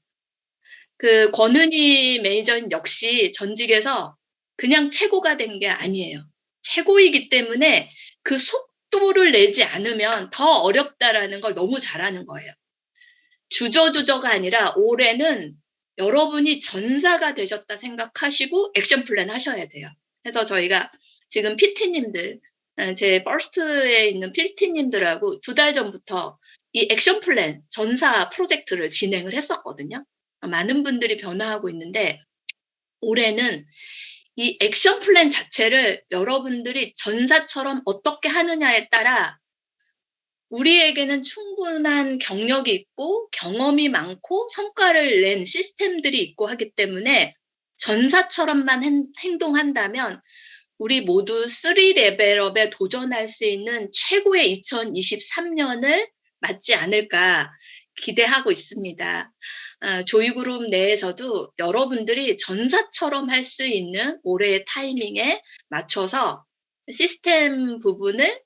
그 권은희 매니저는 역시 전직에서 그냥 최고가 된 게 아니에요. 최고이기 때문에 그 속도를 내지 않으면 더 어렵다라는 걸 너무 잘하는 거예요. 주저주저가 아니라 올해는 여러분이 전사가 되셨다 생각하시고 액션 플랜 하셔야 돼요. 그래서 저희가 지금 PT님들, 제 버스트에 있는 PT님들하고 2달 전부터 이 액션 플랜 전사 프로젝트를 진행을 했었거든요. 많은 분들이 변화하고 있는데 올해는 이 액션 플랜 자체를 여러분들이 전사처럼 어떻게 하느냐에 따라 우리에게는 충분한 경력이 있고 경험이 많고 성과를 낸 시스템들이 있고 하기 때문에 전사처럼만 행동한다면 우리 모두 3레벨업에 도전할 수 있는 최고의 2023년을 맞지 않을까 기대하고 있습니다. 조이그룹 내에서도 여러분들이 전사처럼 할 수 있는 올해의 타이밍에 맞춰서 시스템 부분을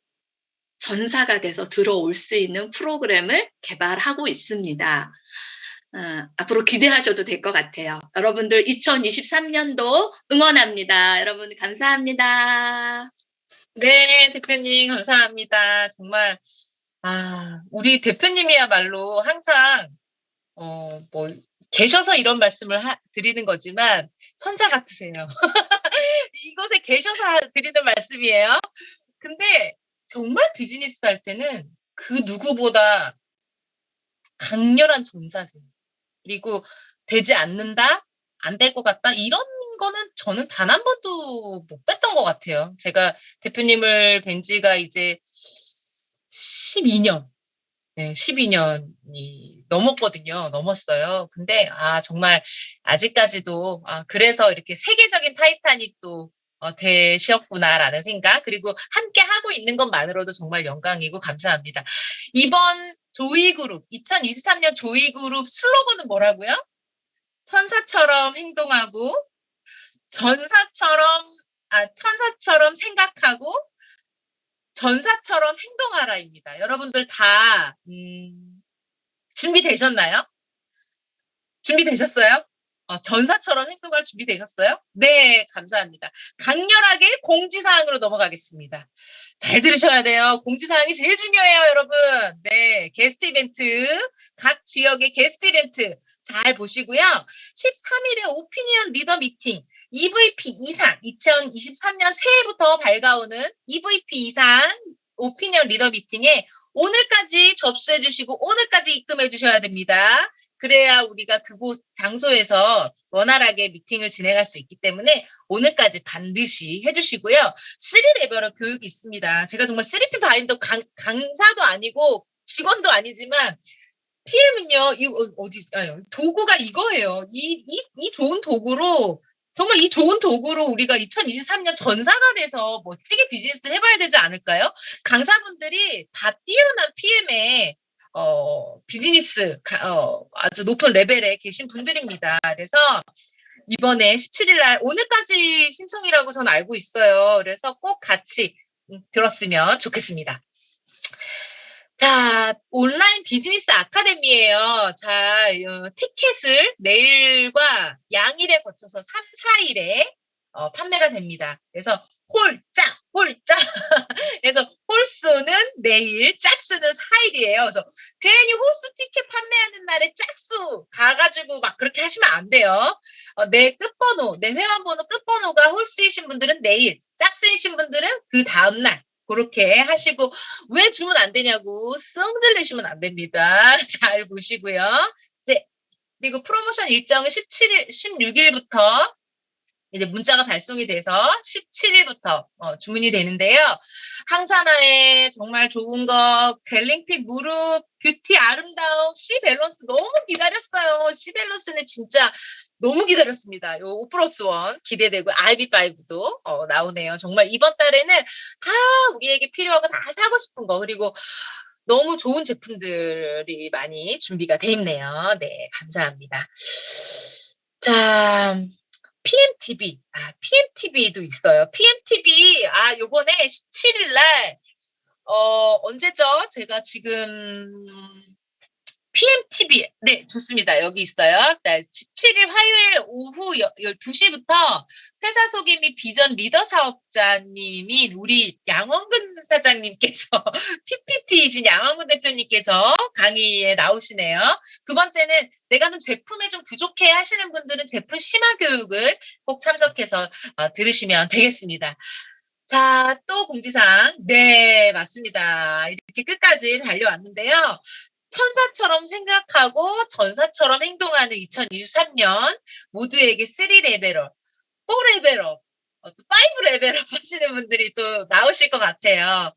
전사가 돼서 들어올 수 있는 프로그램을 개발하고 있습니다. 앞으로 기대하셔도 될 것 같아요. 여러분들 2023년도 응원합니다. 여러분 감사합니다. 네, 대표님 감사합니다. 정말 우리 대표님이야말로 항상 뭐 계셔서 이런 말씀을 드리는 거지만 천사 같으세요. 이곳에 계셔서 드리는 말씀이에요. 근데 정말 비즈니스 할 때는 그 누구보다 강렬한 전사세요. 그리고 되지 않는다, 안 될 것 같다 이런 거는 저는 단 한 번도 못 뵀던 것 같아요. 제가 대표님을 뵌 지가 이제 12년, 네, 12년이 넘었어요. 근데 정말 아직까지도 그래서 이렇게 세계적인 타이타닉도 되셨구나라는 생각, 그리고 함께 하고 있는 것만으로도 정말 영광이고 감사합니다. 이번 조이그룹 2023년 조이그룹 슬로건은 뭐라고요? 천사처럼 행동하고 천사처럼 생각하고 전사처럼 행동하라입니다. 여러분들 다 준비되셨나요? 준비되셨어요? 전사처럼 행동할 준비되셨어요? 네, 감사합니다. 강렬하게 공지사항으로 넘어가겠습니다. 잘 들으셔야 돼요. 공지사항이 제일 중요해요, 여러분. 네, 게스트 이벤트, 각 지역의 게스트 이벤트 잘 보시고요. 13일에 오피니언 리더 미팅, EVP 이상, 2023년 새해부터 밝아오는 EVP 이상 오피니언 리더 미팅에 오늘까지 접수해 주시고 오늘까지 입금해 주셔야 됩니다. 그래야 우리가 그곳 장소에서 원활하게 미팅을 진행할 수 있기 때문에 오늘까지 반드시 해주시고요. 3레벨업 교육이 있습니다. 제가 정말 3P 바인더 강사도 아니고 직원도 아니지만 PM은요, 도구가 이거예요. 이 좋은 도구로, 정말 이 좋은 도구로 우리가 2023년 전사가 돼서 멋지게 비즈니스를 해봐야 되지 않을까요? 강사분들이 다 뛰어난 PM에 비즈니스 아주 높은 레벨에 계신 분들입니다. 그래서 이번에 17일 날 오늘까지 신청이라고 저는 알고 있어요. 그래서 꼭 같이 들었으면 좋겠습니다. 자, 온라인 비즈니스 아카데미예요. 자, 티켓을 내일과 양일에 거쳐서 3, 4일에 판매가 됩니다. 그래서 홀짝. 그래서 홀수는 내일, 짝수는 4일이에요. 그래서 괜히 홀수 티켓 판매하는 날에 짝수 가가지고 막 그렇게 하시면 안 돼요. 내 끝번호, 내 회원번호 끝번호가 홀수이신 분들은 내일, 짝수이신 분들은 그 다음날. 그렇게 하시고 왜 주문 안 되냐고 성질 내시면 안 됩니다. 잘 보시고요. 이제 그리고 프로모션 일정은 16일부터 이제 문자가 발송이 돼서 17일부터 주문이 되는데요. 항산화에 정말 좋은 거, 갤링핏 무릎, 뷰티 아름다움, C밸런스 너무 기다렸어요. C밸런스는 진짜 너무 기다렸습니다. 요 5+1 기대되고 IV5도 나오네요. 정말 이번 달에는 다 우리에게 필요하고 다 사고 싶은 거 그리고 너무 좋은 제품들이 많이 준비가 돼 있네요. 네, 감사합니다. 자, PMTV. PMTV도 있어요. PMTV, 요번에 17일 날, 언제죠? 제가 지금, PMTV, 네, 좋습니다. 여기 있어요. 17일 화요일 오후 12시부터 회사 소개 및 비전 리더 사업자님인 우리 양원근 사장님께서, PPT이신 양원근 대표님께서 강의에 나오시네요. 두 번째는 내가 좀 제품에 좀 부족해 하시는 분들은 제품 심화 교육을 꼭 참석해서 들으시면 되겠습니다. 자, 또 공지사항. 네, 맞습니다. 이렇게 끝까지 달려왔는데요. 천사처럼 생각하고 전사처럼 행동하는 2023년 모두에게 3레벨업, 4레벨업, 5레벨업 하시는 분들이 또 나오실 것 같아요.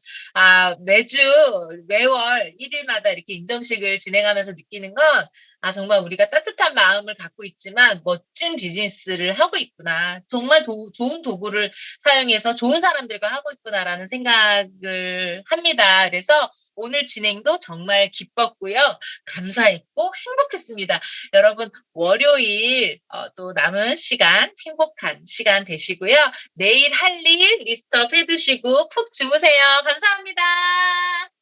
매월 1일마다 이렇게 인정식을 진행하면서 느끼는 건, 정말 우리가 따뜻한 마음을 갖고 있지만 멋진 비즈니스를 하고 있구나. 정말 좋은 도구를 사용해서 좋은 사람들과 하고 있구나라는 생각을 합니다. 그래서 오늘 진행도 정말 기뻤고요. 감사했고 행복했습니다. 여러분 월요일 또 남은 시간 행복한 시간 되시고요. 내일 할 일 리스트업 해두시고 푹 주무세요. 감사합니다.